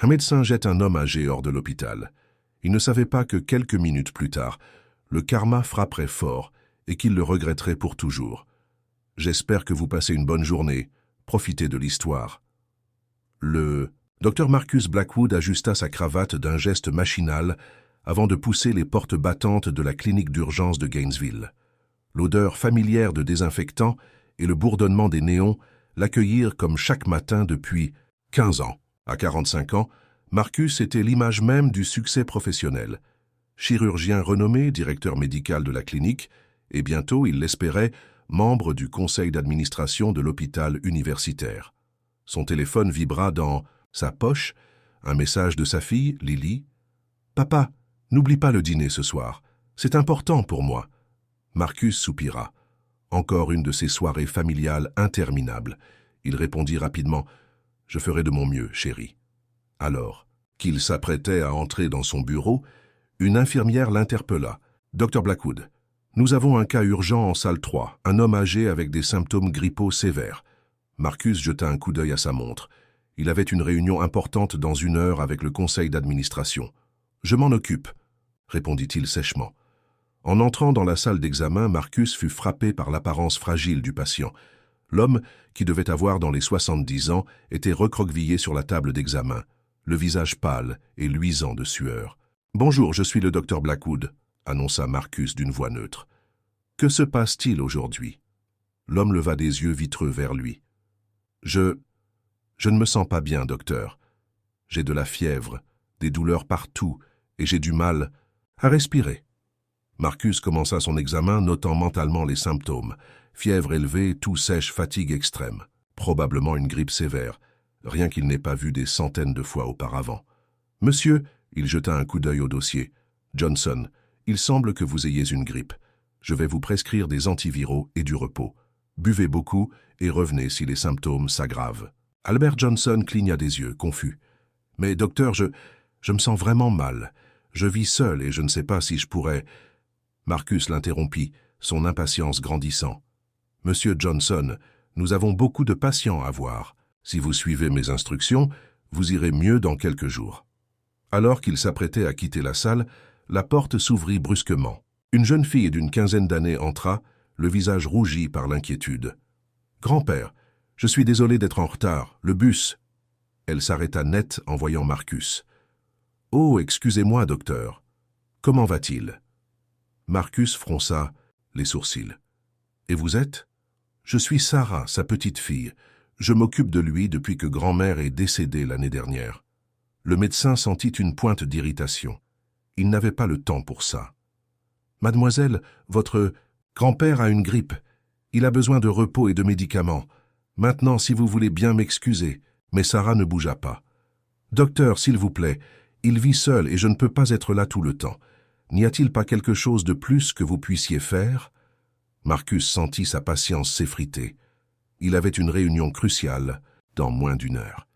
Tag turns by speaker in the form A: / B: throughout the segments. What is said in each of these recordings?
A: Un médecin jette un homme âgé hors de l'hôpital. Il ne savait pas que quelques minutes plus tard, le karma frapperait fort et qu'il le regretterait pour toujours. J'espère que vous passez une bonne journée. Profitez de l'histoire. Le Dr Marcus Blackwood ajusta sa cravate d'un geste machinal avant de pousser les portes battantes de la clinique d'urgence de Gainesville. L'odeur familière de désinfectant et le bourdonnement des néons l'accueillirent comme chaque matin depuis 15 ans. À 45 ans, Marcus était l'image même du succès professionnel. Chirurgien renommé, directeur médical de la clinique, et bientôt, il l'espérait, membre du conseil d'administration de l'hôpital universitaire. Son téléphone vibra dans sa poche, un message de sa fille, Lily. « Papa, n'oublie pas le dîner ce soir. C'est important pour moi. » Marcus soupira. Encore une de ces soirées familiales interminables. Il répondit rapidement « Je ferai de mon mieux, chérie. » Alors qu'il s'apprêtait à entrer dans son bureau, une infirmière l'interpella. « Dr Blackwood, nous avons un cas urgent en salle 3, un homme âgé avec des symptômes grippaux sévères. » Marcus jeta un coup d'œil à sa montre. Il avait une réunion importante dans 1 heure avec le conseil d'administration. « Je m'en occupe, » répondit-il sèchement. En entrant dans la salle d'examen, Marcus fut frappé par l'apparence fragile du patient. L'homme, qui devait avoir dans les 70 ans, était recroquevillé sur la table d'examen, le visage pâle et luisant de sueur. « Bonjour, je suis le docteur Blackwood », annonça Marcus d'une voix neutre. « Que se passe-t-il aujourd'hui » L'homme leva des yeux vitreux vers lui. « Je ne me sens pas bien, docteur. J'ai de la fièvre, des douleurs partout, et j'ai du mal à respirer. » Marcus commença son examen, notant mentalement les symptômes. Fièvre élevée, toux sèche, fatigue extrême. Probablement une grippe sévère, rien qu'il n'ait pas vu des centaines de fois auparavant. « Monsieur », il jeta un coup d'œil au dossier, « Johnson, il semble que vous ayez une grippe. Je vais vous prescrire des antiviraux et du repos. Buvez beaucoup et revenez si les symptômes s'aggravent. » Albert Johnson cligna des yeux, confus. « Mais docteur, je me sens vraiment mal. Je vis seul et je ne sais pas si je pourrais... » Marcus l'interrompit, son impatience grandissant. « Monsieur Johnson, nous avons beaucoup de patients à voir. Si vous suivez mes instructions, vous irez mieux dans quelques jours. » Alors qu'il s'apprêtait à quitter la salle, la porte s'ouvrit brusquement. Une jeune fille d'une quinzaine d'années entra, le visage rougi par l'inquiétude. « Grand-père, je suis désolé d'être en retard. Le bus... » Elle s'arrêta net en voyant Marcus. « Oh, excusez-moi, docteur. Comment va-t-il » Marcus fronça les sourcils. « Et vous êtes ?»« Je suis Sarah, sa petite fille. Je m'occupe de lui depuis que grand-mère est décédée l'année dernière. » Le médecin sentit une pointe d'irritation. Il n'avait pas le temps pour ça. « Mademoiselle, votre grand-père a une grippe. Il a besoin de repos et de médicaments. Maintenant, si vous voulez bien m'excuser. » Mais Sarah ne bougea pas. « Docteur, s'il vous plaît, il vit seul et je ne peux pas être là tout le temps. N'y a-t-il pas quelque chose de plus que vous puissiez faire ?» Marcus sentit sa patience s'effriter. Il avait une réunion cruciale dans moins d'1 heure.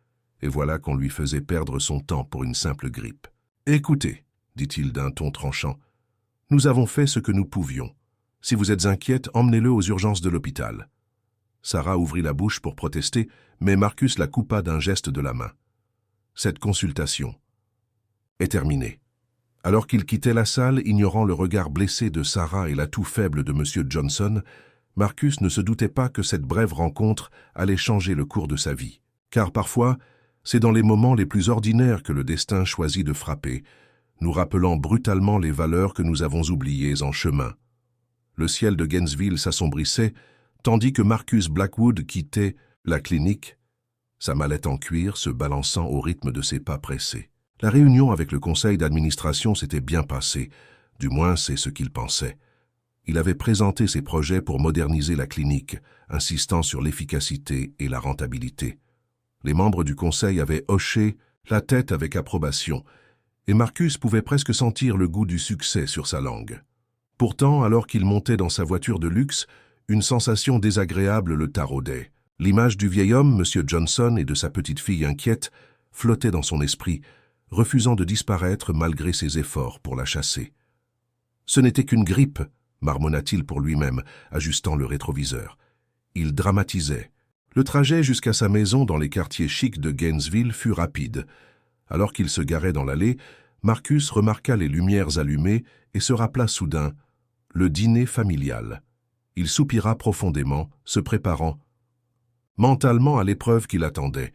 A: Et voilà qu'on lui faisait perdre son temps pour une simple grippe. « Écoutez, » dit-il d'un ton tranchant, « nous avons fait ce que nous pouvions. Si vous êtes inquiète, emmenez-le aux urgences de l'hôpital. » Sarah ouvrit la bouche pour protester, mais Marcus la coupa d'un geste de la main. « Cette consultation est terminée. » Alors qu'il quittait la salle, ignorant le regard blessé de Sarah et la toux faible de M. Johnson, Marcus ne se doutait pas que cette brève rencontre allait changer le cours de sa vie. Car parfois, c'est dans les moments les plus ordinaires que le destin choisit de frapper, nous rappelant brutalement les valeurs que nous avons oubliées en chemin. Le ciel de Gainesville s'assombrissait, tandis que Marcus Blackwood quittait la clinique, sa mallette en cuir se balançant au rythme de ses pas pressés. La réunion avec le conseil d'administration s'était bien passée, du moins c'est ce qu'il pensait. Il avait présenté ses projets pour moderniser la clinique, insistant sur l'efficacité et la rentabilité. Les membres du conseil avaient hoché la tête avec approbation, et Marcus pouvait presque sentir le goût du succès sur sa langue. Pourtant, alors qu'il montait dans sa voiture de luxe, une sensation désagréable le taraudait. L'image du vieil homme, M. Johnson, et de sa petite fille inquiète, flottait dans son esprit, refusant de disparaître malgré ses efforts pour la chasser. « Ce n'était qu'une grippe », marmonna-t-il pour lui-même, ajustant le rétroviseur. Il dramatisait. Le trajet jusqu'à sa maison dans les quartiers chics de Gainesville fut rapide. Alors qu'il se garait dans l'allée, Marcus remarqua les lumières allumées et se rappela soudain le dîner familial. Il soupira profondément, se préparant mentalement à l'épreuve qui l'attendait.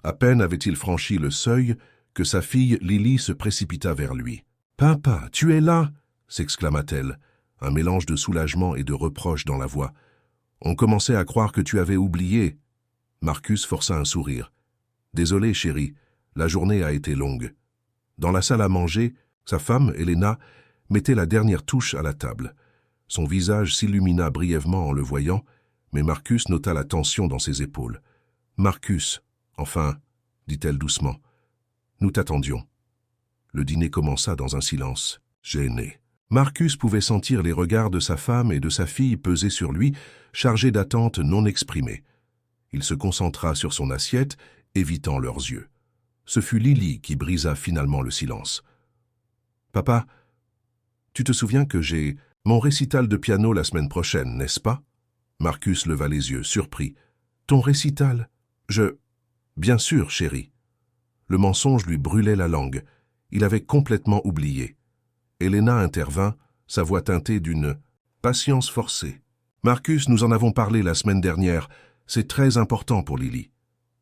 A: À peine avait-il franchi le seuil que sa fille Lily se précipita vers lui. « Papa, tu es là !» s'exclama-t-elle, un mélange de soulagement et de reproche dans la voix. « On commençait à croire que tu avais oublié. » Marcus força un sourire. « Désolé, chérie, la journée a été longue. » Dans la salle à manger, sa femme, Helena, mettait la dernière touche à la table. Son visage s'illumina brièvement en le voyant, mais Marcus nota la tension dans ses épaules. « Marcus, enfin, dit-elle doucement, nous t'attendions. » Le dîner commença dans un silence gêné. Marcus pouvait sentir les regards de sa femme et de sa fille peser sur lui, chargés d'attentes non exprimées. Il se concentra sur son assiette, évitant leurs yeux. Ce fut Lily qui brisa finalement le silence. « Papa, tu te souviens que j'ai mon récital de piano la semaine prochaine, n'est-ce pas ?» Marcus leva les yeux, surpris. « Ton récital ? Bien sûr, chérie. » Le mensonge lui brûlait la langue. Il avait complètement oublié. Helena intervint, sa voix teintée d'une patience forcée. « Marcus, nous en avons parlé la semaine dernière. C'est très important pour Lily. »«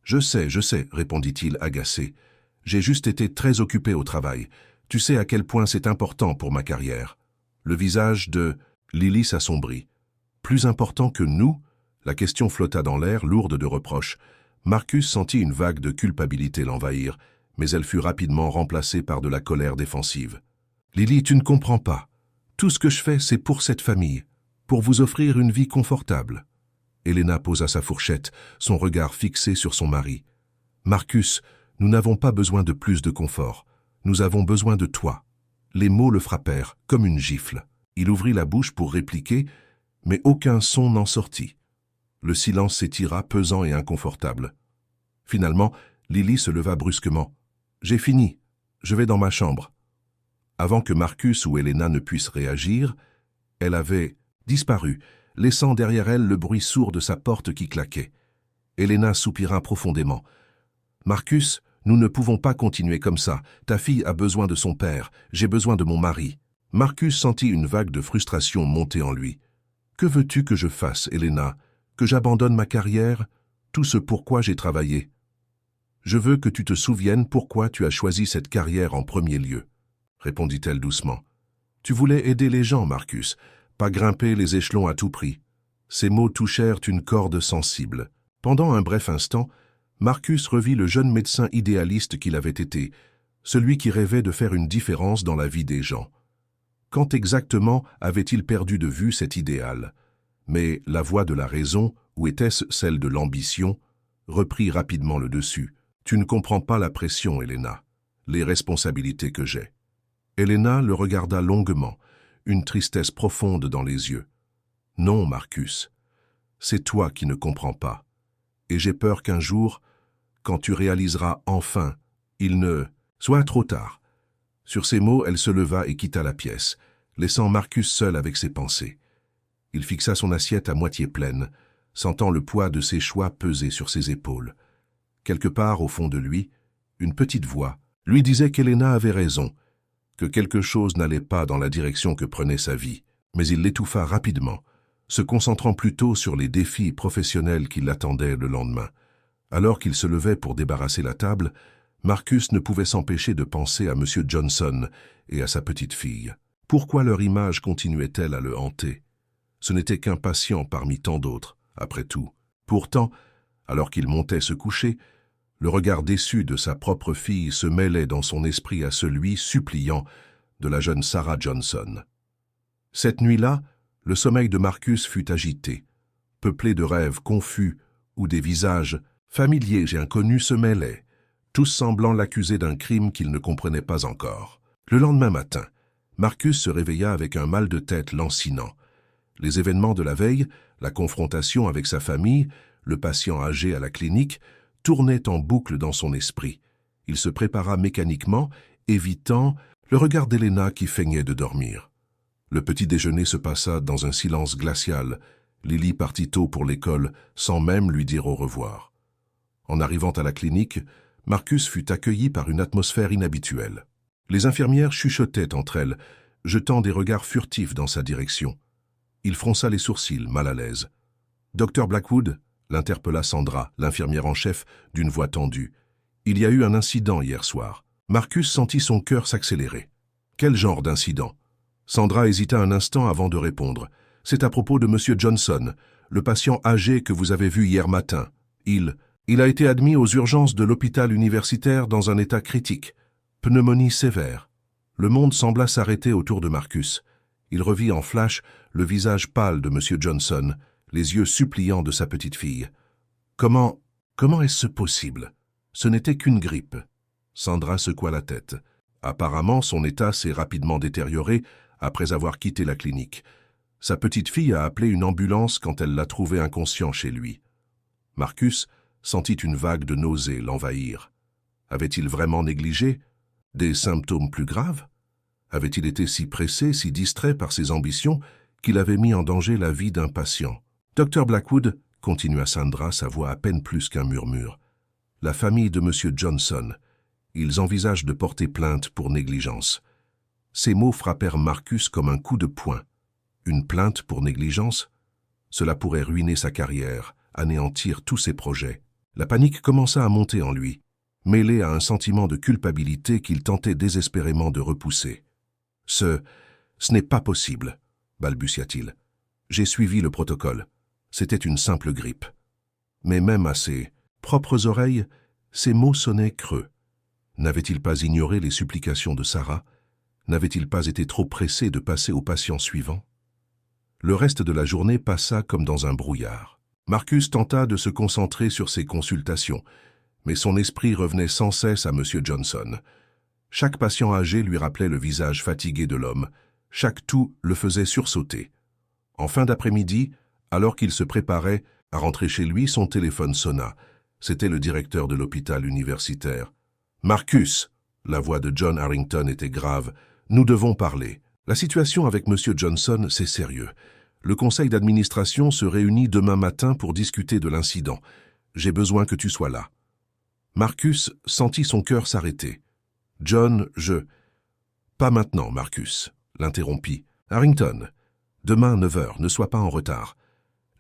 A: Je sais, répondit-il agacé. « J'ai juste été très occupé au travail. Tu sais à quel point c'est important pour ma carrière. » Le visage de Lily s'assombrit. « Plus important que nous ?» La question flotta dans l'air, lourde de reproches. Marcus sentit une vague de culpabilité l'envahir, mais elle fut rapidement remplacée par de la colère défensive. « Lily, tu ne comprends pas. Tout ce que je fais, c'est pour cette famille, pour vous offrir une vie confortable. » Helena posa sa fourchette, son regard fixé sur son mari. « Marcus, nous n'avons pas besoin de plus de confort. Nous avons besoin de toi. » Les mots le frappèrent, comme une gifle. Il ouvrit la bouche pour répliquer, mais aucun son n'en sortit. Le silence s'étira, pesant et inconfortable. Finalement, Lily se leva brusquement. « J'ai fini. Je vais dans ma chambre. » Avant que Marcus ou Helena ne puissent réagir, elle avait disparu, laissant derrière elle le bruit sourd de sa porte qui claquait. Helena soupira profondément. « Marcus, nous ne pouvons pas continuer comme ça. Ta fille a besoin de son père. J'ai besoin de mon mari. » Marcus sentit une vague de frustration monter en lui. « Que veux-tu que je fasse, Helena? Que j'abandonne ma carrière? Tout ce pourquoi j'ai travaillé. Je veux que tu te souviennes pourquoi tu as choisi cette carrière en premier lieu, » répondit-elle doucement. « Tu voulais aider les gens, Marcus, pas grimper les échelons à tout prix. » Ces mots touchèrent une corde sensible. Pendant un bref instant, Marcus revit le jeune médecin idéaliste qu'il avait été, celui qui rêvait de faire une différence dans la vie des gens. Quand exactement avait-il perdu de vue cet idéal? Mais la voix de la raison, ou était-ce celle de l'ambition, reprit rapidement le dessus. « Tu ne comprends pas la pression, Helena, les responsabilités que j'ai. » Helena le regarda longuement, une tristesse profonde dans les yeux. « Non, Marcus, c'est toi qui ne comprends pas. Et j'ai peur qu'un jour, quand tu réaliseras enfin, il ne soit trop tard. » Sur ces mots, elle se leva et quitta la pièce, laissant Marcus seul avec ses pensées. Il fixa son assiette à moitié pleine, sentant le poids de ses choix peser sur ses épaules. Quelque part au fond de lui, une petite voix lui disait qu'Helena avait raison, que quelque chose n'allait pas dans la direction que prenait sa vie, mais il l'étouffa rapidement, se concentrant plutôt sur les défis professionnels qui l'attendaient le lendemain. Alors qu'il se levait pour débarrasser la table, Marcus ne pouvait s'empêcher de penser à M. Johnson et à sa petite-fille. Pourquoi leur image continuait-elle à le hanter? Ce n'était qu'un patient parmi tant d'autres, après tout. Pourtant, alors qu'il montait se coucher, le regard déçu de sa propre fille se mêlait dans son esprit à celui suppliant de la jeune Sarah Johnson. Cette nuit-là, le sommeil de Marcus fut agité, peuplé de rêves confus où des visages familiers et inconnus se mêlaient, tous semblant l'accuser d'un crime qu'il ne comprenait pas encore. Le lendemain matin, Marcus se réveilla avec un mal de tête lancinant. Les événements de la veille, la confrontation avec sa famille, le patient âgé à la clinique, tournaient en boucle dans son esprit. Il se prépara mécaniquement, évitant le regard d'Helena qui feignait de dormir. Le petit déjeuner se passa dans un silence glacial. Lily partit tôt pour l'école, sans même lui dire au revoir. En arrivant à la clinique, Marcus fut accueilli par une atmosphère inhabituelle. Les infirmières chuchotaient entre elles, jetant des regards furtifs dans sa direction. Il fronça les sourcils, mal à l'aise. « Docteur Blackwood » l'interpella Sandra, l'infirmière en chef, d'une voix tendue. « Il y a eu un incident hier soir. » Marcus sentit son cœur s'accélérer. « Quel genre d'incident » Sandra hésita un instant avant de répondre. « C'est à propos de Monsieur Johnson, le patient âgé que vous avez vu hier matin. Il a été admis aux urgences de l'hôpital universitaire dans un état critique. Pneumonie sévère. » Le monde sembla s'arrêter autour de Marcus. Il revit en flash le visage pâle de Monsieur Johnson, les yeux suppliants de sa petite fille. « Comment est-ce possible? Ce n'était qu'une grippe. » Sandra secoua la tête. Apparemment, son état s'est rapidement détérioré après avoir quitté la clinique. Sa petite fille a appelé une ambulance quand elle l'a trouvé inconscient chez lui. Marcus sentit une vague de nausée l'envahir. Avait-il vraiment négligé? Des symptômes plus graves? Avait-il été si pressé, si distrait par ses ambitions, qu'il avait mis en danger la vie d'un patient? « Docteur Blackwood » continua Sandra, sa voix à peine plus qu'un murmure. « La famille de Monsieur Johnson. Ils envisagent de porter plainte pour négligence. » Ces mots frappèrent Marcus comme un coup de poing. Une plainte pour négligence? Cela pourrait ruiner sa carrière, anéantir tous ses projets. La panique commença à monter en lui, mêlée à un sentiment de culpabilité qu'il tentait désespérément de repousser. « Ce n'est pas possible, » balbutia-t-il. « J'ai suivi le protocole. C'était une simple grippe. » Mais même à ses propres oreilles, ces mots sonnaient creux. N'avait-il pas ignoré les supplications de Sarah? N'avait-il pas été trop pressé de passer au patient suivant? Le reste de la journée passa comme dans un brouillard. Marcus tenta de se concentrer sur ses consultations, mais son esprit revenait sans cesse à M. Johnson. Chaque patient âgé lui rappelait le visage fatigué de l'homme, chaque toux le faisait sursauter. En fin d'après-midi, alors qu'il se préparait à rentrer chez lui, son téléphone sonna. C'était le directeur de l'hôpital universitaire. « Marcus !» La voix de John Harrington était grave. « Nous devons parler. La situation avec M. Johnson, c'est sérieux. Le conseil d'administration se réunit demain matin pour discuter de l'incident. J'ai besoin que tu sois là. » Marcus sentit son cœur s'arrêter. « John, Pas maintenant, Marcus, » l'interrompit. « Harrington, demain 9 h, ne sois pas en retard. »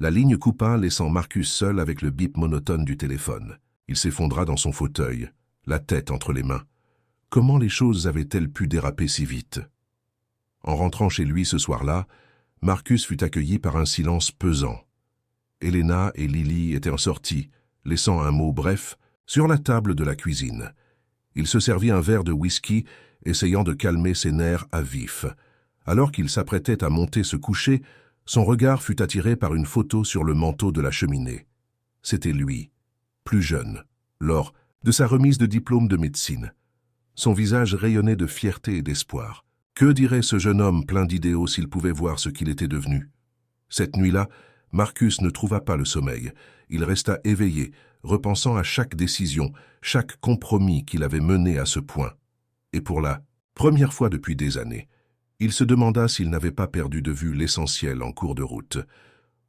A: La ligne coupa, laissant Marcus seul avec le bip monotone du téléphone. Il s'effondra dans son fauteuil, la tête entre les mains. Comment les choses avaient-elles pu déraper si vite? En rentrant chez lui ce soir-là, Marcus fut accueilli par un silence pesant. Helena et Lily étaient sorties, laissant un mot bref sur la table de la cuisine. Il se servit un verre de whisky, essayant de calmer ses nerfs à vif. Alors qu'il s'apprêtait à monter se coucher, son regard fut attiré par une photo sur le manteau de la cheminée. C'était lui, plus jeune, lors de sa remise de diplôme de médecine. Son visage rayonnait de fierté et d'espoir. Que dirait ce jeune homme plein d'idéaux s'il pouvait voir ce qu'il était devenu? Cette nuit-là, Marcus ne trouva pas le sommeil. Il resta éveillé, repensant à chaque décision, chaque compromis qu'il avait mené à ce point. Et pour la première fois depuis des années, il se demanda s'il n'avait pas perdu de vue l'essentiel en cours de route.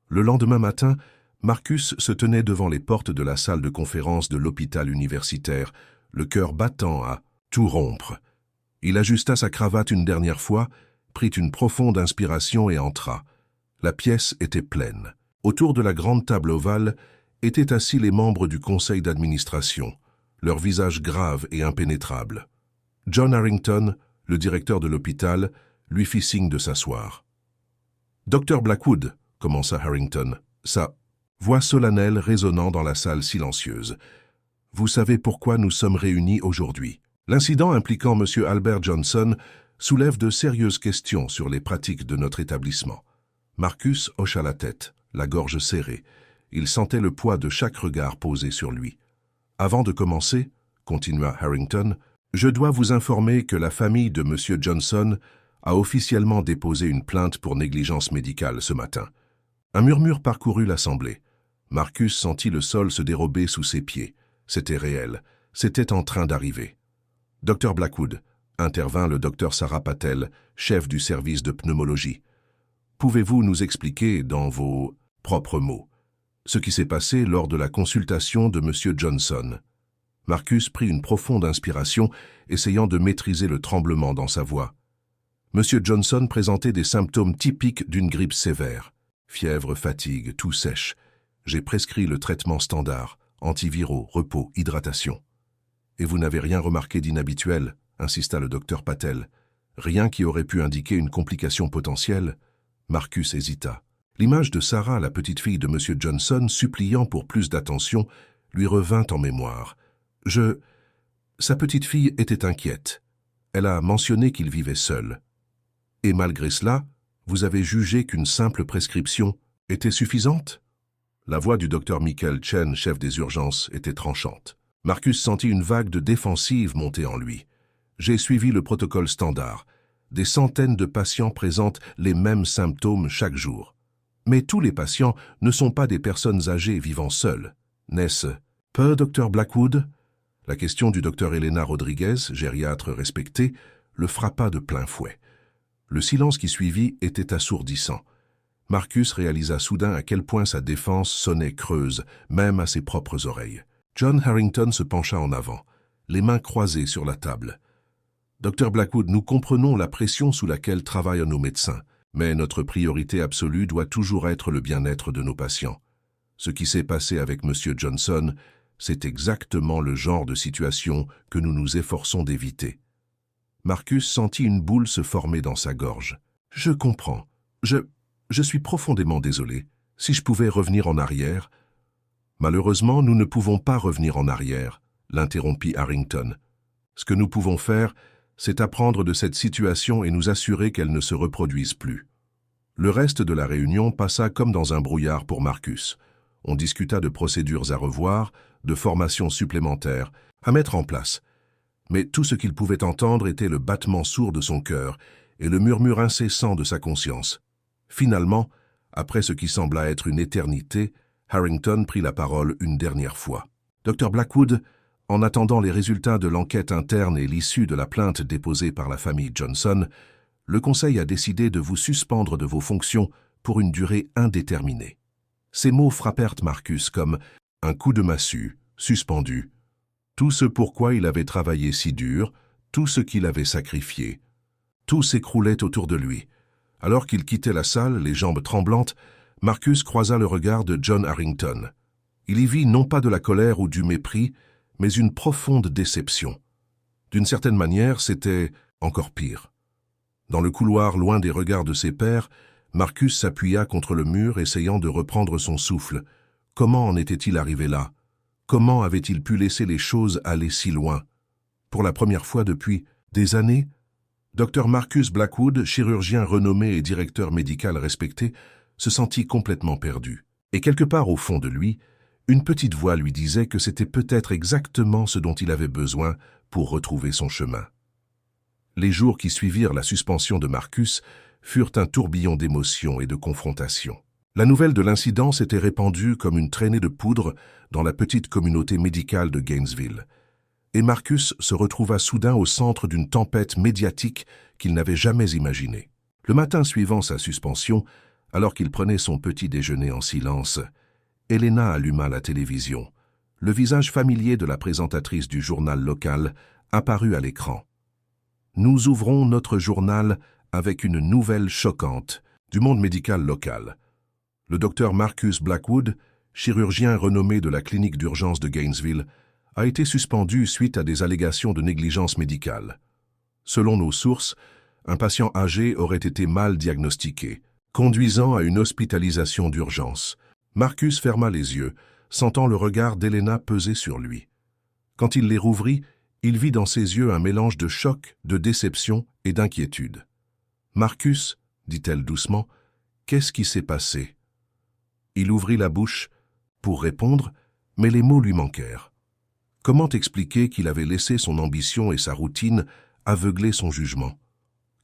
A: Le lendemain matin, Marcus se tenait devant les portes de la salle de conférence de l'hôpital universitaire, le cœur battant à tout rompre. Il ajusta sa cravate une dernière fois, prit une profonde inspiration et entra. La pièce était pleine. Autour de la grande table ovale étaient assis les membres du conseil d'administration, leurs visages graves et impénétrables. John Harrington, le directeur de l'hôpital, lui fit signe de s'asseoir. « Docteur Blackwood » commença Harrington, sa voix solennelle résonnant dans la salle silencieuse. « Vous savez pourquoi nous sommes réunis aujourd'hui. L'incident impliquant M. Albert Johnson soulève de sérieuses questions sur les pratiques de notre établissement. » Marcus hocha la tête, la gorge serrée. Il sentait le poids de chaque regard posé sur lui. « Avant de commencer, » continua Harrington, « je dois vous informer que la famille de M. Johnson a officiellement déposé une plainte pour négligence médicale ce matin. » Un murmure parcourut l'assemblée. Marcus sentit le sol se dérober sous ses pieds. C'était réel. C'était en train d'arriver. « Docteur Blackwood » intervint le docteur Sarah Patel, chef du service de pneumologie. « Pouvez-vous nous expliquer, dans vos propres mots, ce qui s'est passé lors de la consultation de M. Johnson ?» Marcus prit une profonde inspiration, essayant de maîtriser le tremblement dans sa voix. Monsieur Johnson présentait des symptômes typiques d'une grippe sévère. Fièvre, fatigue, toux sèche. J'ai prescrit le traitement standard, antiviraux, repos, hydratation. Et vous n'avez rien remarqué d'inhabituel, insista le docteur Patel. Rien qui aurait pu indiquer une complication potentielle? Marcus hésita. L'image de Sarah, la petite fille de Monsieur Johnson, suppliant pour plus d'attention, lui revint en mémoire. Sa petite fille était inquiète. Elle a mentionné qu'il vivait seul. Et malgré cela, vous avez jugé qu'une simple prescription était suffisante? La voix du docteur Michael Chen, chef des urgences, était tranchante. Marcus sentit une vague de défensive monter en lui. J'ai suivi le protocole standard. Des centaines de patients présentent les mêmes symptômes chaque jour. Mais tous les patients ne sont pas des personnes âgées vivant seules. N'est-ce pas, Dr Blackwood? La question du docteur Elena Rodriguez, gériatre respectée, le frappa de plein fouet. Le silence qui suivit était assourdissant. Marcus réalisa soudain à quel point sa défense sonnait creuse, même à ses propres oreilles. John Harrington se pencha en avant, les mains croisées sur la table. « Dr Blackwood, nous comprenons la pression sous laquelle travaillent nos médecins, mais notre priorité absolue doit toujours être le bien-être de nos patients. Ce qui s'est passé avec M. Johnson, c'est exactement le genre de situation que nous nous efforçons d'éviter. » Marcus sentit une boule se former dans sa gorge. « Je comprends. Je suis profondément désolé. Si je pouvais revenir en arrière... » « Malheureusement, nous ne pouvons pas revenir en arrière, » l'interrompit Harrington. « Ce que nous pouvons faire, c'est apprendre de cette situation et nous assurer qu'elle ne se reproduise plus. » Le reste de la réunion passa comme dans un brouillard pour Marcus. On discuta de procédures à revoir, de formations supplémentaires, à mettre en place. Mais tout ce qu'il pouvait entendre était le battement sourd de son cœur et le murmure incessant de sa conscience. Finalement, après ce qui sembla être une éternité, Harrington prit la parole une dernière fois. « Dr Blackwood, en attendant les résultats de l'enquête interne et l'issue de la plainte déposée par la famille Johnson, le Conseil a décidé de vous suspendre de vos fonctions pour une durée indéterminée. » Ces mots frappèrent Marcus comme un coup de massue, suspendu. Tout ce pourquoi il avait travaillé si dur, tout ce qu'il avait sacrifié. Tout s'écroulait autour de lui. Alors qu'il quittait la salle, les jambes tremblantes, Marcus croisa le regard de John Harrington. Il y vit non pas de la colère ou du mépris, mais une profonde déception. D'une certaine manière, c'était encore pire. Dans le couloir loin des regards de ses pairs, Marcus s'appuya contre le mur, essayant de reprendre son souffle. Comment en était-il arrivé là? Comment avait-il pu laisser les choses aller si loin? Pour la première fois depuis des années, Dr Marcus Blackwood, chirurgien renommé et directeur médical respecté, se sentit complètement perdu. Et quelque part au fond de lui, une petite voix lui disait que c'était peut-être exactement ce dont il avait besoin pour retrouver son chemin. Les jours qui suivirent la suspension de Marcus furent un tourbillon d'émotions et de confrontations. La nouvelle de l'incident s'était répandue comme une traînée de poudre dans la petite communauté médicale de Gainesville. Et Marcus se retrouva soudain au centre d'une tempête médiatique qu'il n'avait jamais imaginée. Le matin suivant sa suspension, alors qu'il prenait son petit déjeuner en silence, Elena alluma la télévision. Le visage familier de la présentatrice du journal local apparut à l'écran. « Nous ouvrons notre journal avec une nouvelle choquante du monde médical local. Le docteur Marcus Blackwood, chirurgien renommé de la clinique d'urgence de Gainesville, a été suspendu suite à des allégations de négligence médicale. Selon nos sources, un patient âgé aurait été mal diagnostiqué, conduisant à une hospitalisation d'urgence. Marcus ferma les yeux, sentant le regard d'Elena peser sur lui. Quand il les rouvrit, il vit dans ses yeux un mélange de choc, de déception et d'inquiétude. « Marcus, » dit-elle doucement, « qu'est-ce qui s'est passé ?» Il ouvrit la bouche pour répondre, mais les mots lui manquèrent. Comment expliquer qu'il avait laissé son ambition et sa routine aveugler son jugement?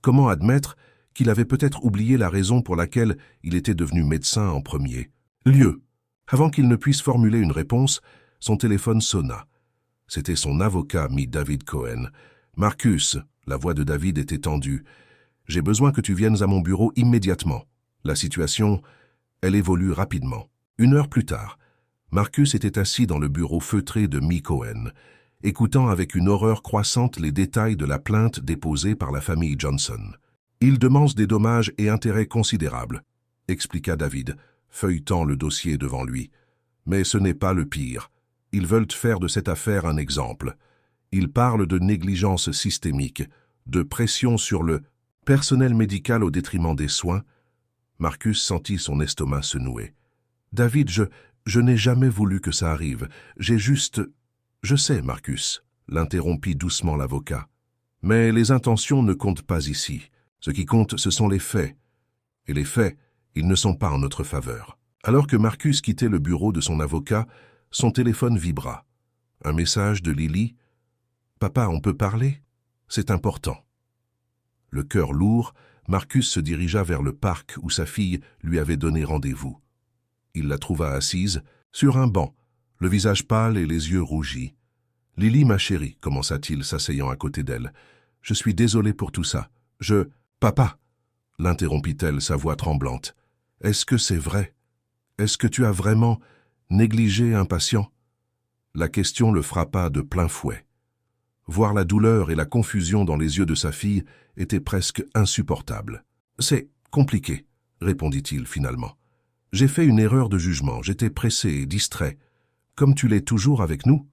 A: Comment admettre qu'il avait peut-être oublié la raison pour laquelle il était devenu médecin en premier lieu? Avant qu'il ne puisse formuler une réponse, son téléphone sonna. C'était son avocat, mit David Cohen. « Marcus, » la voix de David était tendue, « j'ai besoin que tu viennes à mon bureau immédiatement. La situation, elle évolue rapidement. » 1 heure plus tard, Marcus était assis dans le bureau feutré de Mi Cohen. écoutant avec une horreur croissante les détails de la plainte déposée par la famille Johnson. « Il demande des dommages et intérêts considérables », expliqua David, feuilletant le dossier devant lui. « Mais ce n'est pas le pire. Ils veulent faire de cette affaire un exemple. Ils parlent de négligence systémique, de pression sur le personnel médical au détriment des soins. » Marcus sentit son estomac se nouer. « David, je n'ai jamais voulu que ça arrive. J'ai juste... » « Je sais, Marcus, » l'interrompit doucement l'avocat. « Mais les intentions ne comptent pas ici. Ce qui compte, ce sont les faits. Et les faits, ils ne sont pas en notre faveur. » Alors que Marcus quittait le bureau de son avocat, son téléphone vibra. Un message de Lily. « Papa, on peut parler ? C'est important. » Le cœur lourd, Marcus se dirigea vers le parc où sa fille lui avait donné rendez-vous. Il la trouva assise, sur un banc, le visage pâle et les yeux rougis. « Lily, ma chérie, » commença-t-il, s'asseyant à côté d'elle. « Je suis désolé pour tout ça. « Papa » l'interrompit-elle, sa voix tremblante. « Est-ce que c'est vrai? Est-ce que tu as vraiment négligé un patient ?» La question le frappa de plein fouet. Voir la douleur et la confusion dans les yeux de sa fille était presque insupportable. « C'est compliqué » répondit-il finalement. « J'ai fait une erreur de jugement, j'étais pressé et distrait. Comme tu l'es toujours avec nous ?»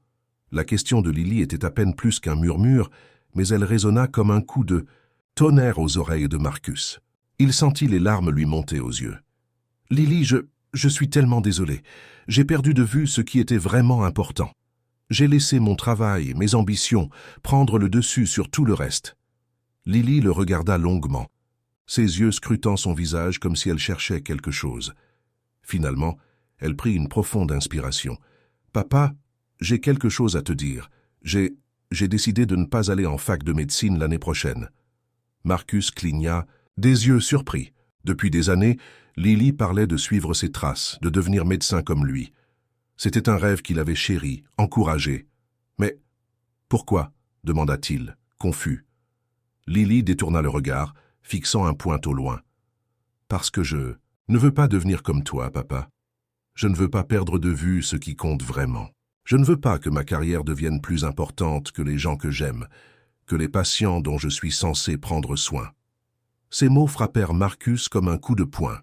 A: La question de Lily était à peine plus qu'un murmure, mais elle résonna comme un coup de tonnerre aux oreilles de Marcus. Il sentit les larmes lui monter aux yeux. « Lily, je suis tellement désolé. J'ai perdu de vue ce qui était vraiment important. J'ai laissé mon travail, mes ambitions, prendre le dessus sur tout le reste. » Lily le regarda longuement, ses yeux scrutant son visage comme si elle cherchait quelque chose. Finalement, elle prit une profonde inspiration. « Papa, j'ai quelque chose à te dire. J'ai décidé de ne pas aller en fac de médecine l'année prochaine. » Marcus cligna, des yeux surpris. Depuis des années, Lily parlait de suivre ses traces, de devenir médecin comme lui. C'était un rêve qu'il avait chéri, encouragé. « Mais pourquoi ?» demanda-t-il, confus. Lily détourna le regard, fixant un point au loin. « Parce que je ne veux pas devenir comme toi, papa. Je ne veux pas perdre de vue ce qui compte vraiment. Je ne veux pas que ma carrière devienne plus importante que les gens que j'aime, que les patients dont je suis censé prendre soin. » Ces mots frappèrent Marcus comme un coup de poing.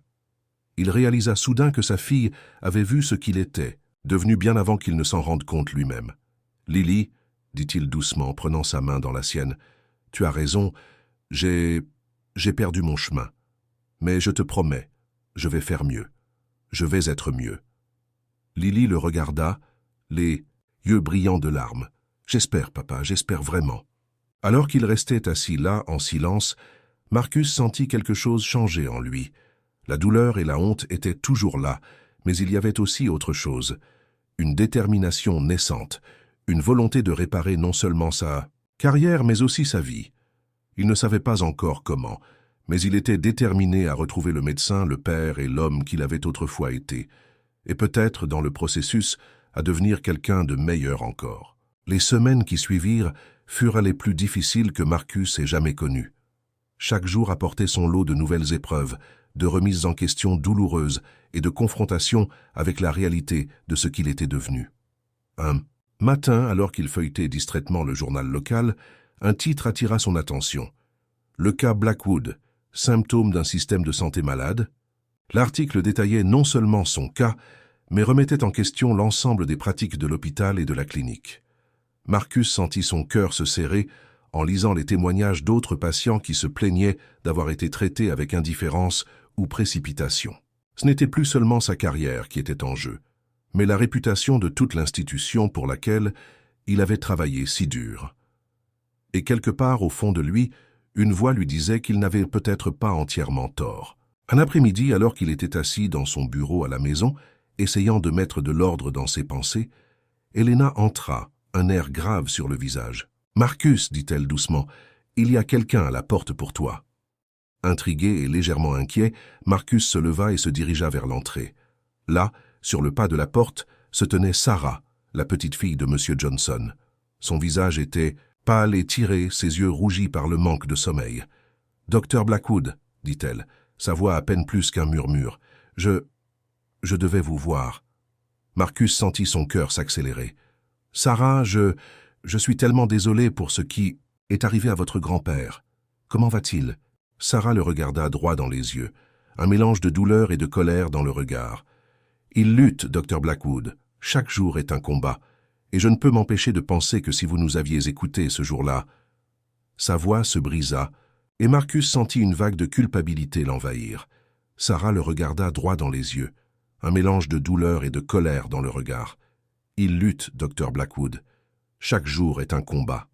A: Il réalisa soudain que sa fille avait vu ce qu'il était, devenu bien avant qu'il ne s'en rende compte lui-même. « Lily, » dit-il doucement, prenant sa main dans la sienne, « tu as raison, j'ai perdu mon chemin. Mais je te promets, je vais faire mieux. Je vais être mieux. » Lily le regarda, les yeux brillants de larmes. « J'espère, papa, j'espère vraiment. » Alors qu'il restait assis là, en silence, Marcus sentit quelque chose changer en lui. La douleur et la honte étaient toujours là, mais il y avait aussi autre chose. Une détermination naissante, une volonté de réparer non seulement sa carrière, mais aussi sa vie. Il ne savait pas encore comment, mais il était déterminé à retrouver le médecin, le père et l'homme qu'il avait autrefois été, et peut-être, dans le processus, à devenir quelqu'un de meilleur encore. Les semaines qui suivirent furent les plus difficiles que Marcus ait jamais connues. Chaque jour apportait son lot de nouvelles épreuves, de remises en question douloureuses et de confrontations avec la réalité de ce qu'il était devenu. Un matin, alors qu'il feuilletait distraitement le journal local, un titre attira son attention. « Le cas Blackwood, symptôme d'un système de santé malade ». L'article détaillait non seulement son cas, mais remettait en question l'ensemble des pratiques de l'hôpital et de la clinique. Marcus sentit son cœur se serrer en lisant les témoignages d'autres patients qui se plaignaient d'avoir été traités avec indifférence ou précipitation. Ce n'était plus seulement sa carrière qui était en jeu, mais la réputation de toute l'institution pour laquelle il avait travaillé si dur. Et quelque part au fond de lui, une voix lui disait qu'il n'avait peut-être pas entièrement tort. Un après-midi, alors qu'il était assis dans son bureau à la maison, essayant de mettre de l'ordre dans ses pensées, Helena entra, un air grave sur le visage. « Marcus, dit-elle doucement, il y a quelqu'un à la porte pour toi. » Intrigué et légèrement inquiet, Marcus se leva et se dirigea vers l'entrée. Là, sur le pas de la porte, se tenait Sarah, la petite fille de M. Johnson. Son visage était pâle et tiré, ses yeux rougis par le manque de sommeil. « Docteur Blackwood, dit-elle, sa voix à peine plus qu'un murmure. « Je devais vous voir. » Marcus sentit son cœur s'accélérer. « Sarah, Je suis tellement désolé pour ce qui est arrivé à votre grand-père. Comment va-t-il » Sarah le regarda droit dans les yeux, un mélange de douleur et de colère dans le regard. « Il lutte, Dr. Blackwood. Chaque jour est un combat. Et je ne peux m'empêcher de penser que si vous nous aviez écoutés ce jour-là... » Sa voix se brisa, et Marcus sentit une vague de culpabilité l'envahir. Sarah le regarda droit dans les yeux, un mélange de douleur et de colère dans le regard. « Il lutte, Dr. Blackwood. Chaque jour est un combat.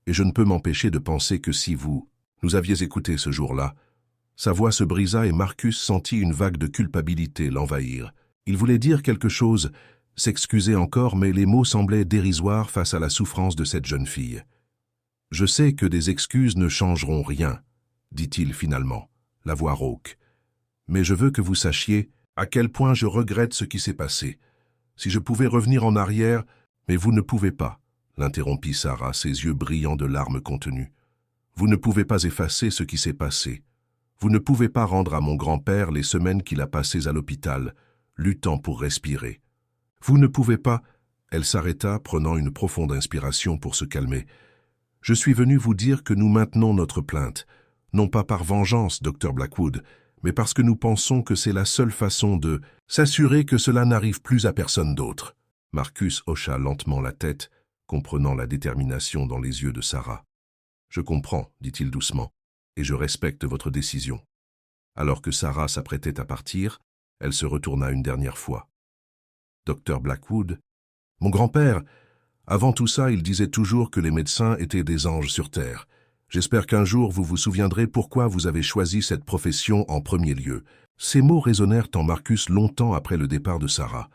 A: Et je ne peux m'empêcher de penser que si vous nous aviez écoutés ce jour-là... » Sa voix se brisa et Marcus sentit une vague de culpabilité l'envahir. Il voulait dire quelque chose, s'excuser encore, mais les mots semblaient dérisoires face à la souffrance de cette jeune fille. « Je sais que des excuses ne changeront rien, » dit-il finalement, la voix rauque. « Mais je veux que vous sachiez à quel point je regrette ce qui s'est passé. Si je pouvais revenir en arrière, mais vous ne pouvez pas, » l'interrompit Sarah, ses yeux brillants de larmes contenues. « Vous ne pouvez pas effacer ce qui s'est passé. Vous ne pouvez pas rendre à mon grand-père les semaines qu'il a passées à l'hôpital, luttant pour respirer. Vous ne pouvez pas... » Elle s'arrêta, prenant une profonde inspiration pour se calmer. « Je suis venu vous dire que nous maintenons notre plainte, non pas par vengeance, Dr. Blackwood, mais parce que nous pensons que c'est la seule façon de s'assurer que cela n'arrive plus à personne d'autre. » Marcus hocha lentement la tête, comprenant la détermination dans les yeux de Sarah. « Je comprends, dit-il doucement, et je respecte votre décision. » Alors que Sarah s'apprêtait à partir, elle se retourna une dernière fois. « Dr. Blackwood, mon grand-père, avant tout ça, il disait toujours que les médecins étaient des anges sur terre. J'espère qu'un jour vous vous souviendrez pourquoi vous avez choisi cette profession en premier lieu. » Ces mots résonnèrent en Marcus longtemps après le départ de Sarah.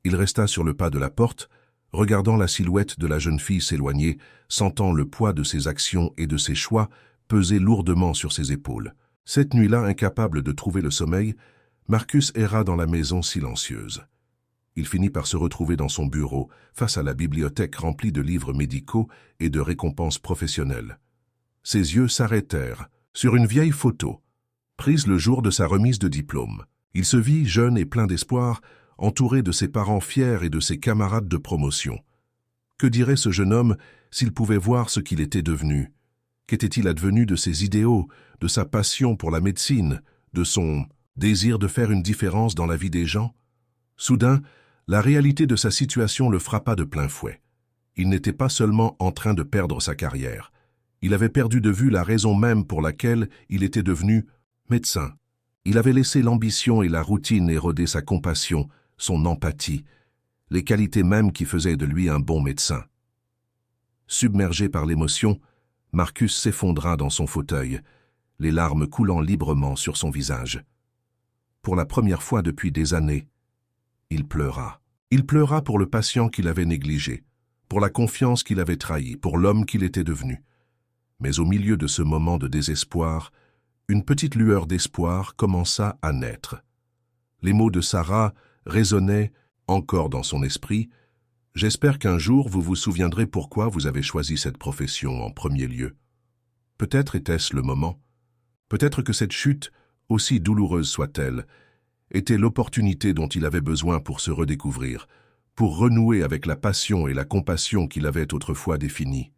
A: Il resta sur le pas de la porte, regardant la silhouette de la jeune fille s'éloigner, sentant le poids de ses actions et de ses choix peser lourdement sur ses épaules. Cette nuit-là, incapable de trouver le sommeil, Marcus erra dans la maison silencieuse. Il finit par se retrouver dans son bureau, face à la bibliothèque remplie de livres médicaux et de récompenses professionnelles. Ses yeux s'arrêtèrent sur une vieille photo, prise le jour de sa remise de diplôme. Il se vit, jeune et plein d'espoir, entouré de ses parents fiers et de ses camarades de promotion. Que dirait ce jeune homme s'il pouvait voir ce qu'il était devenu? Qu'était-il advenu de ses idéaux, de sa passion pour la médecine, de son désir de faire une différence dans la vie des gens? Soudain, la réalité de sa situation le frappa de plein fouet. Il n'était pas seulement en train de perdre sa carrière. Il avait perdu de vue la raison même pour laquelle il était devenu médecin. Il avait laissé l'ambition et la routine éroder sa compassion, son empathie, les qualités mêmes qui faisaient de lui un bon médecin. Submergé par l'émotion, Marcus s'effondra dans son fauteuil, les larmes coulant librement sur son visage. Pour la première fois depuis des années, il pleura. Il pleura pour le patient qu'il avait négligé, pour la confiance qu'il avait trahie, pour l'homme qu'il était devenu. Mais au milieu de ce moment de désespoir, une petite lueur d'espoir commença à naître. Les mots de Sarah résonnaient encore dans son esprit. « J'espère qu'un jour vous vous souviendrez pourquoi vous avez choisi cette profession en premier lieu. » Peut-être était-ce le moment. Peut-être que cette chute, aussi douloureuse soit-elle, était l'opportunité dont il avait besoin pour se redécouvrir, pour renouer avec la passion et la compassion qu'il avait autrefois définies.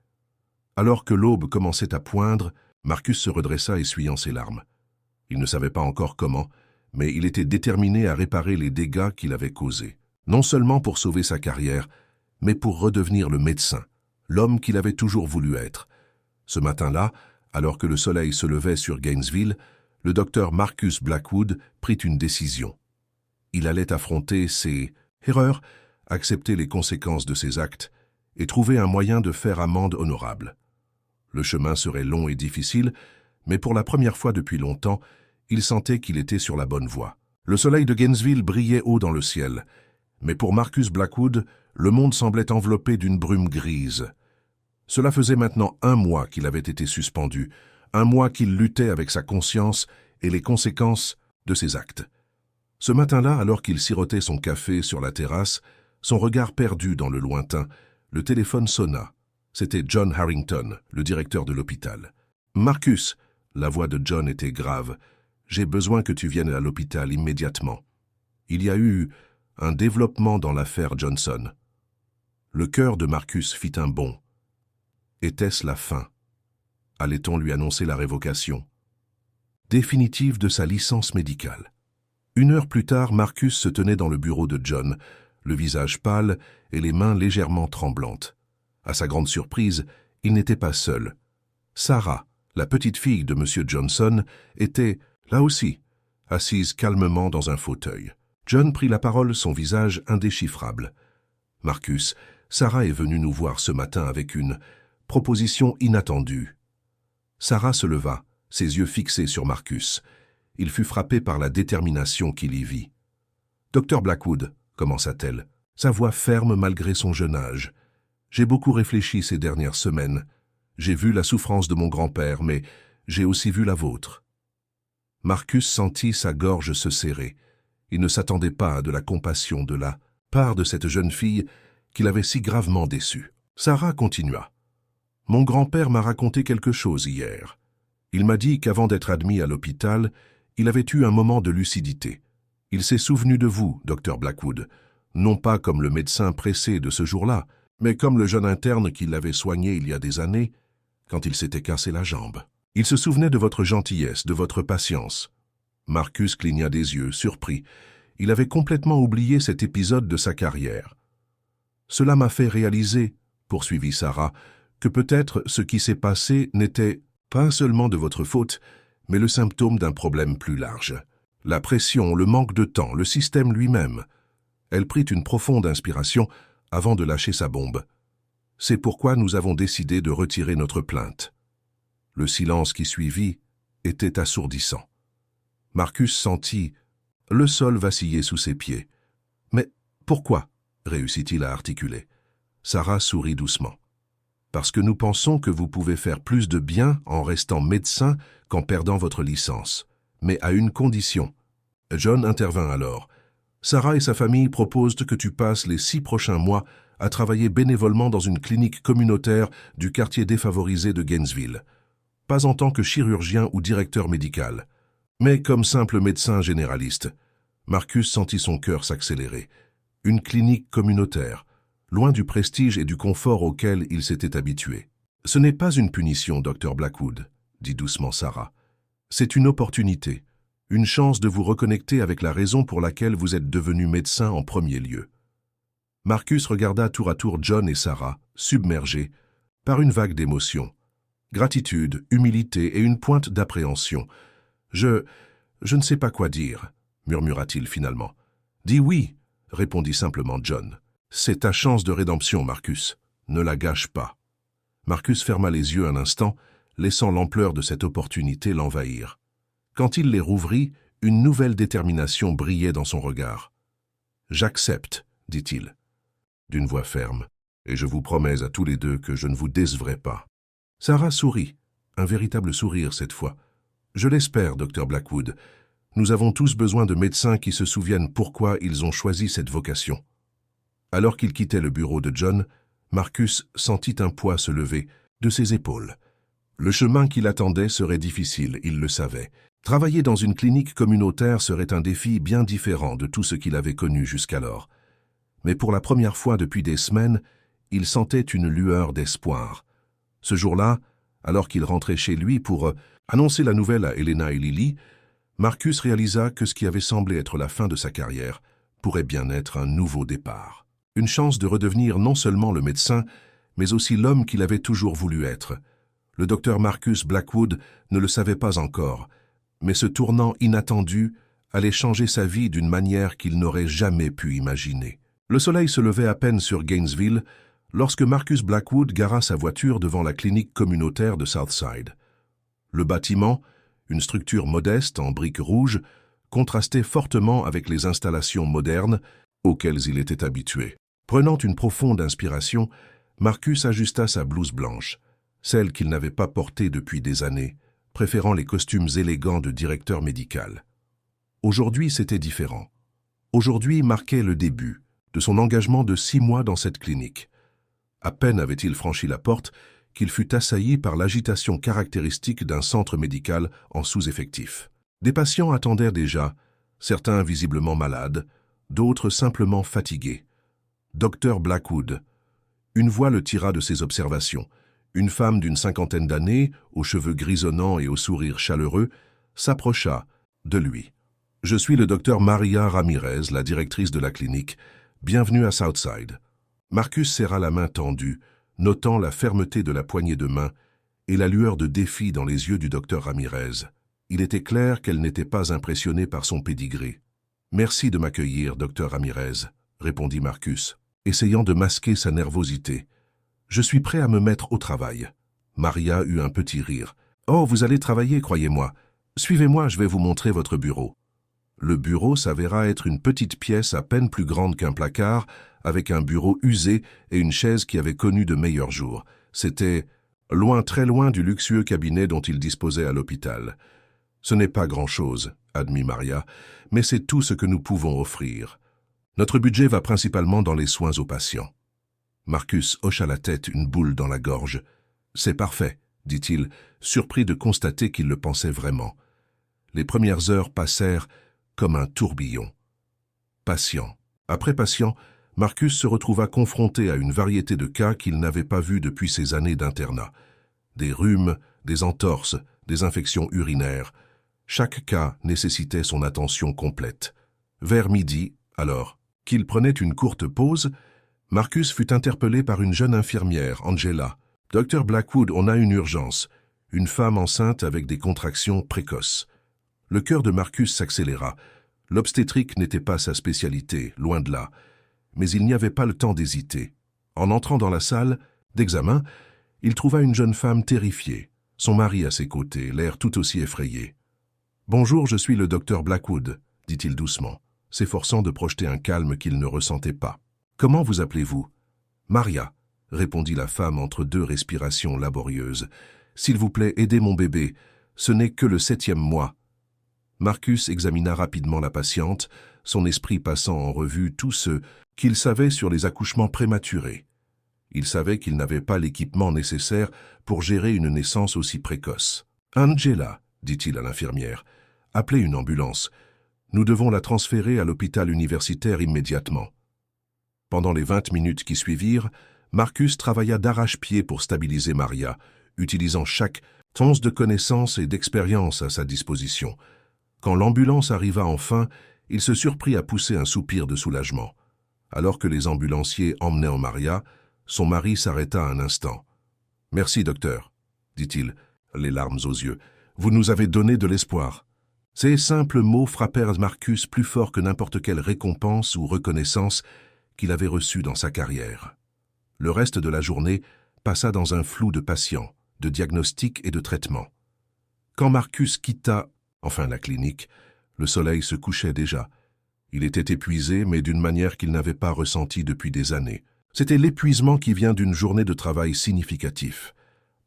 A: Alors que l'aube commençait à poindre, Marcus se redressa essuyant ses larmes. Il ne savait pas encore comment, mais il était déterminé à réparer les dégâts qu'il avait causés, non seulement pour sauver sa carrière, mais pour redevenir le médecin, l'homme qu'il avait toujours voulu être. Ce matin-là, alors que le soleil se levait sur Gainesville, le docteur Marcus Blackwood prit une décision. Il allait affronter ses erreurs, accepter les conséquences de ses actes et trouver un moyen de faire amende honorable. Le chemin serait long et difficile, mais pour la première fois depuis longtemps, il sentait qu'il était sur la bonne voie. Le soleil de Gainesville brillait haut dans le ciel, mais pour Marcus Blackwood, le monde semblait enveloppé d'une brume grise. Cela faisait maintenant 1 mois qu'il avait été suspendu, 1 mois qu'il luttait avec sa conscience et les conséquences de ses actes. Ce matin-là, alors qu'il sirotait son café sur la terrasse, son regard perdu dans le lointain, le téléphone sonna. C'était John Harrington, le directeur de l'hôpital. « Marcus !» La voix de John était grave. « J'ai besoin que tu viennes à l'hôpital immédiatement. Il y a eu un développement dans l'affaire Johnson. » Le cœur de Marcus fit un bond. Était-ce la fin? Allait-on lui annoncer la révocation définitive de sa licence médicale? 1 heure plus tard, Marcus se tenait dans le bureau de John, le visage pâle et les mains légèrement tremblantes. À sa grande surprise, il n'était pas seul. Sarah, la petite fille de M. Johnson, était, là aussi, assise calmement dans un fauteuil. John prit la parole, son visage indéchiffrable. « Marcus, Sarah est venue nous voir ce matin avec une proposition inattendue. » Sarah se leva, ses yeux fixés sur Marcus. Il fut frappé par la détermination qu'il y vit. « Docteur Blackwood, » commença-t-elle, sa voix ferme malgré son jeune âge. « J'ai beaucoup réfléchi ces dernières semaines. J'ai vu la souffrance de mon grand-père, mais j'ai aussi vu la vôtre. » Marcus sentit sa gorge se serrer. Il ne s'attendait pas à de la compassion de la part de cette jeune fille qu'il avait si gravement déçue. Sarah continua. « Mon grand-père m'a raconté quelque chose hier. Il m'a dit qu'avant d'être admis à l'hôpital, il avait eu un moment de lucidité. Il s'est souvenu de vous, docteur Blackwood, non pas comme le médecin pressé de ce jour-là, mais comme le jeune interne qui l'avait soigné il y a des années, quand il s'était cassé la jambe. Il se souvenait de votre gentillesse, de votre patience. » Marcus cligna des yeux, surpris. Il avait complètement oublié cet épisode de sa carrière. « Cela m'a fait réaliser, » poursuivit Sarah, « que peut-être ce qui s'est passé n'était pas seulement de votre faute, mais le symptôme d'un problème plus large. La pression, le manque de temps, le système lui-même. » Elle prit une profonde inspiration avant de lâcher sa bombe. « C'est pourquoi nous avons décidé de retirer notre plainte. » Le silence qui suivit était assourdissant. Marcus sentit le sol vaciller sous ses pieds. « Mais pourquoi ?» réussit-il à articuler. Sarah sourit doucement. « Parce que nous pensons que vous pouvez faire plus de bien en restant médecin qu'en perdant votre licence. Mais à une condition. » John intervint alors. « Sarah et sa famille proposent que tu passes les 6 prochains mois à travailler bénévolement dans une clinique communautaire du quartier défavorisé de Gainesville. Pas en tant que chirurgien ou directeur médical, mais comme simple médecin généraliste. » Marcus sentit son cœur s'accélérer. Une clinique communautaire, loin du prestige et du confort auquel il s'était habitué. « Ce n'est pas une punition, docteur Blackwood, » dit doucement Sarah. « C'est une opportunité, une chance de vous reconnecter avec la raison pour laquelle vous êtes devenu médecin en premier lieu. » Marcus regarda tour à tour John et Sarah, submergés par une vague d'émotions. Gratitude, humilité et une pointe d'appréhension. « Je ne sais pas quoi dire, » murmura-t-il finalement. « Dis oui, » répondit simplement John. « C'est ta chance de rédemption, Marcus. Ne la gâche pas. » Marcus ferma les yeux un instant, laissant l'ampleur de cette opportunité l'envahir. Quand il les rouvrit, une nouvelle détermination brillait dans son regard. « J'accepte, » dit-il, d'une voix ferme, « et je vous promets à tous les deux que je ne vous décevrai pas. » Sarah sourit, un véritable sourire cette fois. « Je l'espère, docteur Blackwood. Nous avons tous besoin de médecins qui se souviennent pourquoi ils ont choisi cette vocation. » Alors qu'il quittait le bureau de John, Marcus sentit un poids se lever de ses épaules. Le chemin qui l'attendait serait difficile, il le savait. Travailler dans une clinique communautaire serait un défi bien différent de tout ce qu'il avait connu jusqu'alors. Mais pour la première fois depuis des semaines, il sentait une lueur d'espoir. Ce jour-là, alors qu'il rentrait chez lui pour annoncer la nouvelle à Elena et Lily, Marcus réalisa que ce qui avait semblé être la fin de sa carrière pourrait bien être un nouveau départ. Une chance de redevenir non seulement le médecin, mais aussi l'homme qu'il avait toujours voulu être. Le docteur Marcus Blackwood ne le savait pas encore, mais ce tournant inattendu allait changer sa vie d'une manière qu'il n'aurait jamais pu imaginer. Le soleil se levait à peine sur Gainesville lorsque Marcus Blackwood gara sa voiture devant la clinique communautaire de Southside. Le bâtiment, une structure modeste en briques rouges, contrastait fortement avec les installations modernes auxquelles il était habitué. Prenant une profonde inspiration, Marcus ajusta sa blouse blanche, celle qu'il n'avait pas portée depuis des années, préférant les costumes élégants de directeur médical. Aujourd'hui, c'était différent. Aujourd'hui marquait le début de son engagement de 6 mois dans cette clinique. À peine avait-il franchi la porte qu'il fut assailli par l'agitation caractéristique d'un centre médical en sous-effectif. Des patients attendaient déjà, certains visiblement malades, d'autres simplement fatigués. « Docteur Blackwood », une voix le tira de ses observations, Une femme d'une cinquantaine d'années, aux cheveux grisonnants et au sourire chaleureux, s'approcha de lui. « Je suis le docteur Maria Ramirez, la directrice de la clinique. Bienvenue à Southside. » Marcus serra la main tendue, notant la fermeté de la poignée de main et la lueur de défi dans les yeux du docteur Ramirez. Il était clair qu'elle n'était pas impressionnée par son pédigré. « Merci de m'accueillir, docteur Ramirez, » répondit Marcus, essayant de masquer sa nervosité. « Je suis prêt à me mettre au travail. » Maria eut un petit rire. « Oh, vous allez travailler, croyez-moi. Suivez-moi, je vais vous montrer votre bureau. » Le bureau s'avéra être une petite pièce à peine plus grande qu'un placard, avec un bureau usé et une chaise qui avait connu de meilleurs jours. C'était loin, très loin du luxueux cabinet dont il disposait à l'hôpital. « Ce n'est pas grand-chose, » admit Maria, « mais c'est tout ce que nous pouvons offrir. Notre budget va principalement dans les soins aux patients. » Marcus hocha la tête, une boule dans la gorge. « C'est parfait, » dit-il, surpris de constater qu'il le pensait vraiment. Les premières heures passèrent comme un tourbillon. Patient. Après patient, Marcus se retrouva confronté à une variété de cas qu'il n'avait pas vus depuis ses années d'internat. Des rhumes, des entorses, des infections urinaires. Chaque cas nécessitait son attention complète. Vers midi, alors qu'il prenait une courte pause, Marcus fut interpellé par une jeune infirmière, Angela. « Docteur Blackwood, on a une urgence. Une femme enceinte avec des contractions précoces. » Le cœur de Marcus s'accéléra. L'obstétrique n'était pas sa spécialité, loin de là. Mais il n'y avait pas le temps d'hésiter. En entrant dans la salle d'examen, il trouva une jeune femme terrifiée, son mari à ses côtés, l'air tout aussi effrayé. « Bonjour, je suis le docteur Blackwood, » dit-il doucement, s'efforçant de projeter un calme qu'il ne ressentait pas. « Comment vous appelez-vous »« Maria, » répondit la femme entre deux respirations laborieuses. « S'il vous plaît, aidez mon bébé. Ce n'est que le 7e mois. » Marcus examina rapidement la patiente, son esprit passant en revue tout ce qu'il savait sur les accouchements prématurés. Il savait qu'il n'avait pas l'équipement nécessaire pour gérer une naissance aussi précoce. « Angela, » dit-il à l'infirmière, « appelez une ambulance. Nous devons la transférer à l'hôpital universitaire immédiatement. » Pendant les 20 minutes qui suivirent, Marcus travailla d'arrache-pied pour stabiliser Maria, utilisant chaque once de connaissance et d'expérience à sa disposition. Quand l'ambulance arriva enfin, il se surprit à pousser un soupir de soulagement. Alors que les ambulanciers emmenaient Maria, son mari s'arrêta un instant. « Merci, docteur, » dit-il, les larmes aux yeux. « Vous nous avez donné de l'espoir. » Ces simples mots frappèrent Marcus plus fort que n'importe quelle récompense ou reconnaissance qu'il avait reçue dans sa carrière. Le reste de la journée passa dans un flou de patients, de diagnostics et de traitements. Quand Marcus quitta la clinique, le soleil se couchait déjà. Il était épuisé, mais d'une manière qu'il n'avait pas ressentie depuis des années. C'était l'épuisement qui vient d'une journée de travail significatif,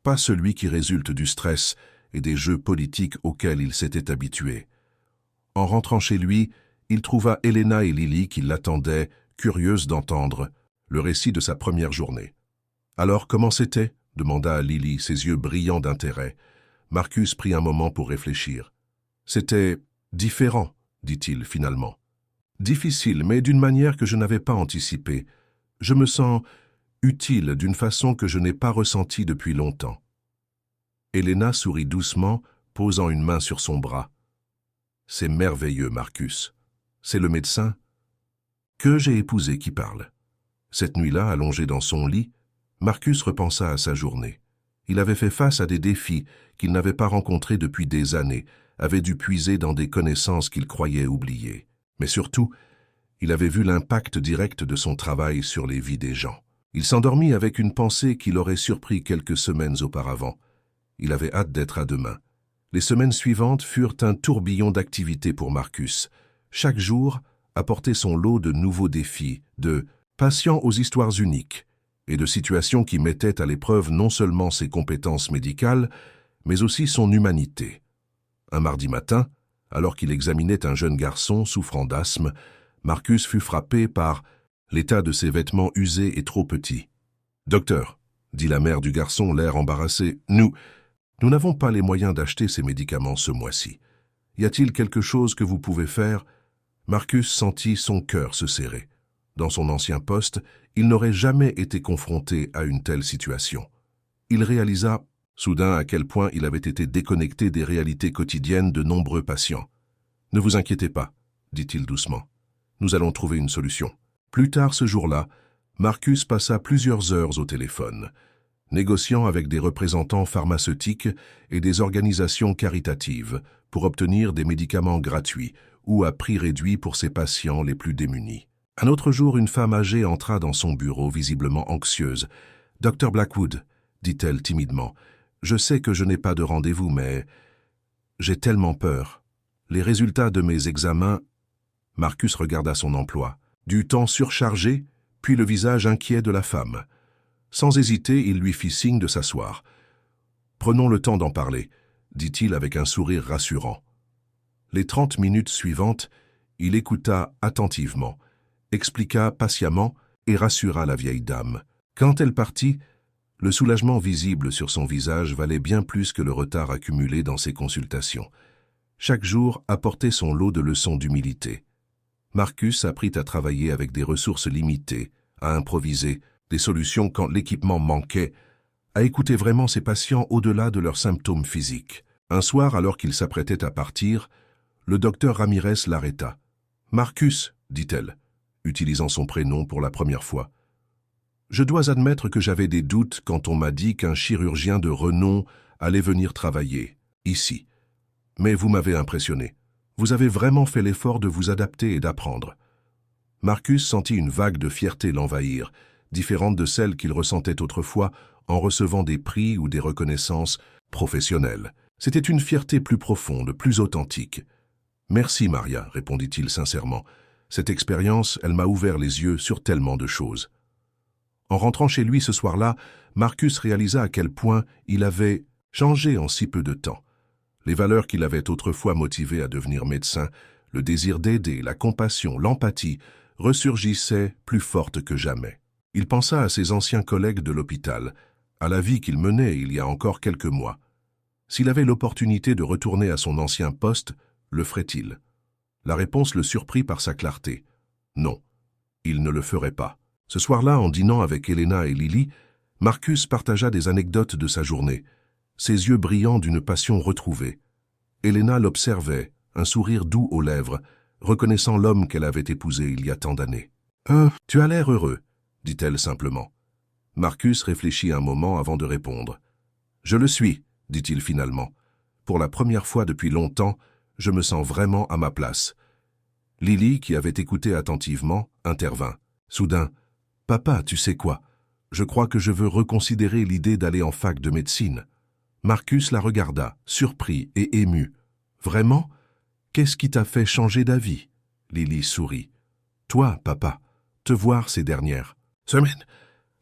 A: pas celui qui résulte du stress et des jeux politiques auxquels il s'était habitué. En rentrant chez lui, il trouva Elena et Lily qui l'attendaient, curieuses d'entendre le récit de sa première journée. « Alors, comment c'était » demanda Lily, ses yeux brillants d'intérêt. Marcus prit un moment pour réfléchir. « C'était différent, » dit-il finalement. « Difficile, mais d'une manière que je n'avais pas anticipée. Je me sens utile d'une façon que je n'ai pas ressentie depuis longtemps. » Elena sourit doucement, posant une main sur son bras. « C'est merveilleux, Marcus. C'est le médecin que j'ai épousé qui parle. » Cette nuit-là, allongé dans son lit, Marcus repensa à sa journée. Il avait fait face à des défis qu'il n'avait pas rencontrés depuis des années, avait dû puiser dans des connaissances qu'il croyait oubliées. Mais surtout, il avait vu l'impact direct de son travail sur les vies des gens. Il s'endormit avec une pensée qui l'aurait surpris quelques semaines auparavant. Il avait hâte d'être à demain. Les semaines suivantes furent un tourbillon d'activités pour Marcus. Chaque jour apportait son lot de nouveaux défis, de patients aux histoires uniques, et de situations qui mettaient à l'épreuve non seulement ses compétences médicales, mais aussi son humanité. Un mardi matin, alors qu'il examinait un jeune garçon souffrant d'asthme, Marcus fut frappé par l'état de ses vêtements usés et trop petits. « Docteur, » dit la mère du garçon, l'air embarrassé, « nous n'avons pas les moyens d'acheter ces médicaments ce mois-ci. Y a-t-il quelque chose que vous pouvez faire ?» Marcus sentit son cœur se serrer. Dans son ancien poste, il n'aurait jamais été confronté à une telle situation. Il réalisa soudain à quel point il avait été déconnecté des réalités quotidiennes de nombreux patients. « Ne vous inquiétez pas, dit-il doucement. Nous allons trouver une solution. » Plus tard ce jour-là, Marcus passa plusieurs heures au téléphone, négociant avec des représentants pharmaceutiques et des organisations caritatives pour obtenir des médicaments gratuits ou à prix réduit pour ses patients les plus démunis. Un autre jour, une femme âgée entra dans son bureau, visiblement anxieuse. « Dr Blackwood, dit-elle timidement, je sais que je n'ai pas de rendez-vous, mais j'ai tellement peur. Les résultats de mes examens... » Marcus regarda son emploi. Du temps surchargé, puis le visage inquiet de la femme. Sans hésiter, il lui fit signe de s'asseoir. « Prenons le temps d'en parler, » dit-il avec un sourire rassurant. Les 30 minutes suivantes, il écouta attentivement, expliqua patiemment et rassura la vieille dame. Quand elle partit, le soulagement visible sur son visage valait bien plus que le retard accumulé dans ses consultations. Chaque jour apportait son lot de leçons d'humilité. Marcus apprit à travailler avec des ressources limitées, à improviser des solutions quand l'équipement manquait, à écouter vraiment ses patients au-delà de leurs symptômes physiques. Un soir, alors qu'il s'apprêtait à partir, le docteur Ramirez l'arrêta. « Marcus, dit-elle, utilisant son prénom pour la première fois. Je dois admettre que j'avais des doutes quand on m'a dit qu'un chirurgien de renom allait venir travailler, ici. Mais vous m'avez impressionné. Vous avez vraiment fait l'effort de vous adapter et d'apprendre. » Marcus sentit une vague de fierté l'envahir, différente de celle qu'il ressentait autrefois en recevant des prix ou des reconnaissances professionnelles. C'était une fierté plus profonde, plus authentique. « Merci, Maria, répondit-il sincèrement. Cette expérience, elle m'a ouvert les yeux sur tellement de choses. » En rentrant chez lui ce soir-là, Marcus réalisa à quel point il avait changé en si peu de temps. Les valeurs qui l'avaient autrefois motivé à devenir médecin, le désir d'aider, la compassion, l'empathie, ressurgissaient plus fortes que jamais. Il pensa à ses anciens collègues de l'hôpital, à la vie qu'il menait il y a encore quelques mois. S'il avait l'opportunité de retourner à son ancien poste, le ferait-il? La réponse le surprit par sa clarté. Non, il ne le ferait pas. Ce soir-là, en dînant avec Elena et Lily, Marcus partagea des anecdotes de sa journée, ses yeux brillants d'une passion retrouvée. Elena l'observait, un sourire doux aux lèvres, reconnaissant l'homme qu'elle avait épousé il y a tant d'années. « Tu as l'air heureux, » dit-elle simplement. Marcus réfléchit un moment avant de répondre. « Je le suis, » dit-il finalement. « Pour la première fois depuis longtemps, je me sens vraiment à ma place. » Lily, qui avait écouté attentivement, intervint. Soudain, « Papa, tu sais quoi? Je crois que je veux reconsidérer l'idée d'aller en fac de médecine. » Marcus la regarda, surpris et ému. « Vraiment? Qu'est-ce qui t'a fait changer d'avis ?» Lily sourit. « Toi, papa, te voir ces dernières semaines,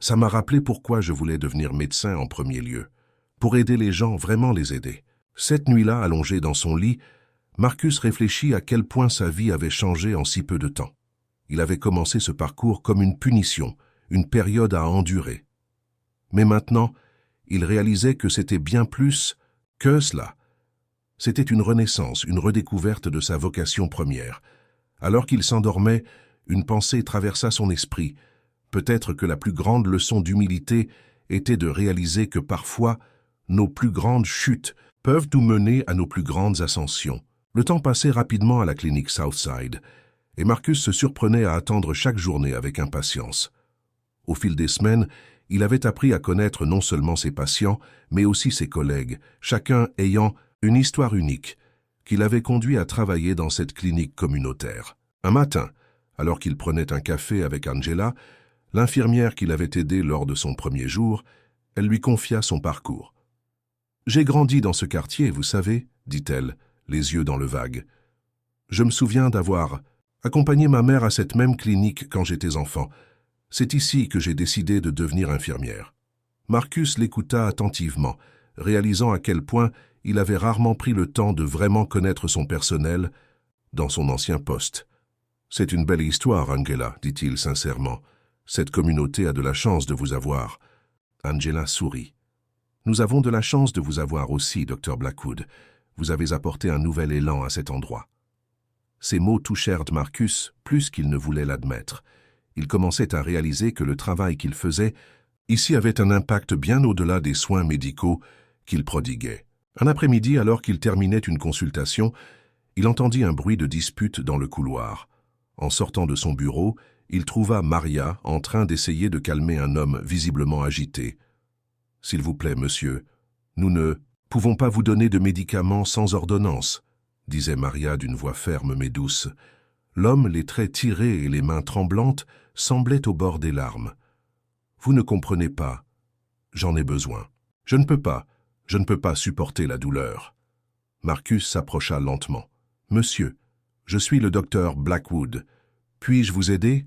A: ça m'a rappelé pourquoi je voulais devenir médecin en premier lieu. Pour aider les gens, vraiment les aider. » Cette nuit-là, allongé dans son lit, Marcus réfléchit à quel point sa vie avait changé en si peu de temps. Il avait commencé ce parcours comme une punition, une période à endurer. Mais maintenant, il réalisait que c'était bien plus que cela. C'était une renaissance, une redécouverte de sa vocation première. Alors qu'il s'endormait, une pensée traversa son esprit. Peut-être que la plus grande leçon d'humilité était de réaliser que parfois, nos plus grandes chutes peuvent nous mener à nos plus grandes ascensions. Le temps passait rapidement à la clinique Southside, et Marcus se surprenait à attendre chaque journée avec impatience. Au fil des semaines, il avait appris à connaître non seulement ses patients, mais aussi ses collègues, chacun ayant une histoire unique, qui l'avait conduit à travailler dans cette clinique communautaire. Un matin, alors qu'il prenait un café avec Angela, l'infirmière qui l'avait aidé lors de son premier jour, elle lui confia son parcours. « J'ai grandi dans ce quartier, vous savez, » dit-elle, les yeux dans le vague. « Je me souviens d'avoir accompagné ma mère à cette même clinique quand j'étais enfant. C'est ici que j'ai décidé de devenir infirmière. » Marcus l'écouta attentivement, réalisant à quel point il avait rarement pris le temps de vraiment connaître son personnel dans son ancien poste. « C'est une belle histoire, Angela, » dit-il sincèrement. « Cette communauté a de la chance de vous avoir. » Angela sourit. « Nous avons de la chance de vous avoir aussi, Dr Blackwood. Vous avez apporté un nouvel élan à cet endroit. » Ces mots touchèrent Marcus plus qu'il ne voulait l'admettre. Il commençait à réaliser que le travail qu'il faisait ici avait un impact bien au-delà des soins médicaux qu'il prodiguait. Un après-midi, alors qu'il terminait une consultation, il entendit un bruit de dispute dans le couloir. En sortant de son bureau, il trouva Maria en train d'essayer de calmer un homme visiblement agité. « S'il vous plaît, monsieur, nous ne pouvons pas vous donner de médicaments sans ordonnance, » disait Maria d'une voix ferme mais douce. L'homme, les traits tirés et les mains tremblantes, semblait au bord des larmes. « Vous ne comprenez pas. J'en ai besoin. Je ne peux pas supporter la douleur. » Marcus s'approcha lentement. « Monsieur, je suis le docteur Blackwood. Puis-je vous aider ?»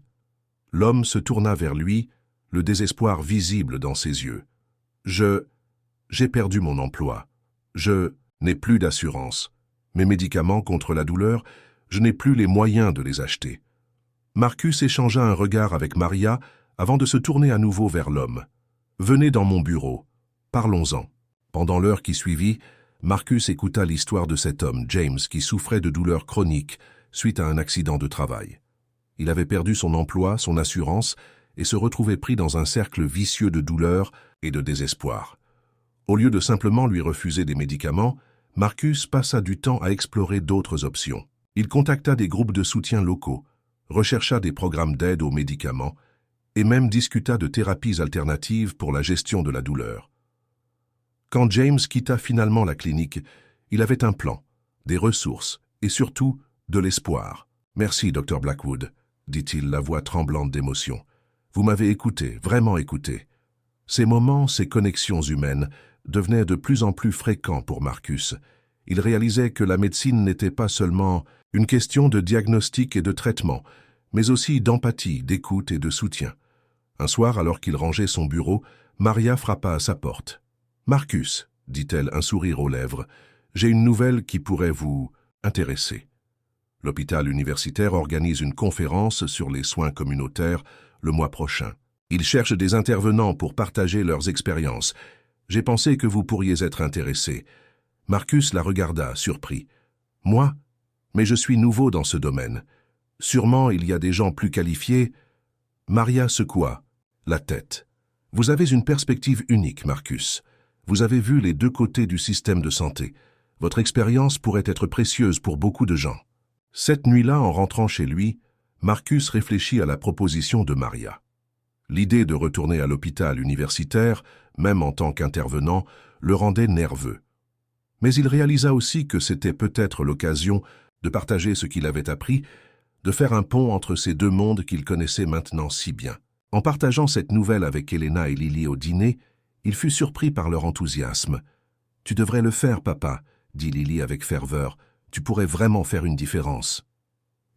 A: L'homme se tourna vers lui, le désespoir visible dans ses yeux. « J'ai perdu mon emploi. Je n'ai plus d'assurance. Mes médicaments contre la douleur, je n'ai plus les moyens de les acheter. » Marcus échangea un regard avec Maria avant de se tourner à nouveau vers l'homme. « Venez dans mon bureau. Parlons-en. » Pendant l'heure qui suivit, Marcus écouta l'histoire de cet homme, James, qui souffrait de douleurs chroniques suite à un accident de travail. Il avait perdu son emploi, son assurance, et se retrouvait pris dans un cercle vicieux de douleur et de désespoir. Au lieu de simplement lui refuser des médicaments, Marcus passa du temps à explorer d'autres options. Il contacta des groupes de soutien locaux, rechercha des programmes d'aide aux médicaments et même discuta de thérapies alternatives pour la gestion de la douleur. Quand James quitta finalement la clinique, il avait un plan, des ressources et surtout de l'espoir. « Merci, Dr Blackwood, » dit-il, la voix tremblante d'émotion. « Vous m'avez écouté, vraiment écouté. » Ces moments, ces connexions humaines devenaient de plus en plus fréquents pour Marcus. Il réalisait que la médecine n'était pas seulement une question de diagnostic et de traitement, mais aussi d'empathie, d'écoute et de soutien. Un soir, alors qu'il rangeait son bureau, Maria frappa à sa porte. « Marcus, » dit-elle, un sourire aux lèvres, « j'ai une nouvelle qui pourrait vous intéresser. » L'hôpital universitaire organise une conférence sur les soins communautaires le mois prochain. Ils cherchent des intervenants pour partager leurs expériences. J'ai pensé que vous pourriez être intéressé. Marcus la regarda, surpris. « Moi ? Mais je suis nouveau dans ce domaine. Sûrement il y a des gens plus qualifiés. » Maria secoua la tête. « Vous avez une perspective unique, Marcus. Vous avez vu les deux côtés du système de santé. Votre expérience pourrait être précieuse pour beaucoup de gens. » Cette nuit-là, en rentrant chez lui, Marcus réfléchit à la proposition de Maria. L'idée de retourner à l'hôpital universitaire, même en tant qu'intervenant, le rendait nerveux. Mais il réalisa aussi que c'était peut-être l'occasion de partager ce qu'il avait appris, de faire un pont entre ces deux mondes qu'il connaissait maintenant si bien. En partageant cette nouvelle avec Elena et Lily au dîner, il fut surpris par leur enthousiasme. « Tu devrais le faire, papa, » dit Lily avec ferveur. « Tu pourrais vraiment faire une différence. »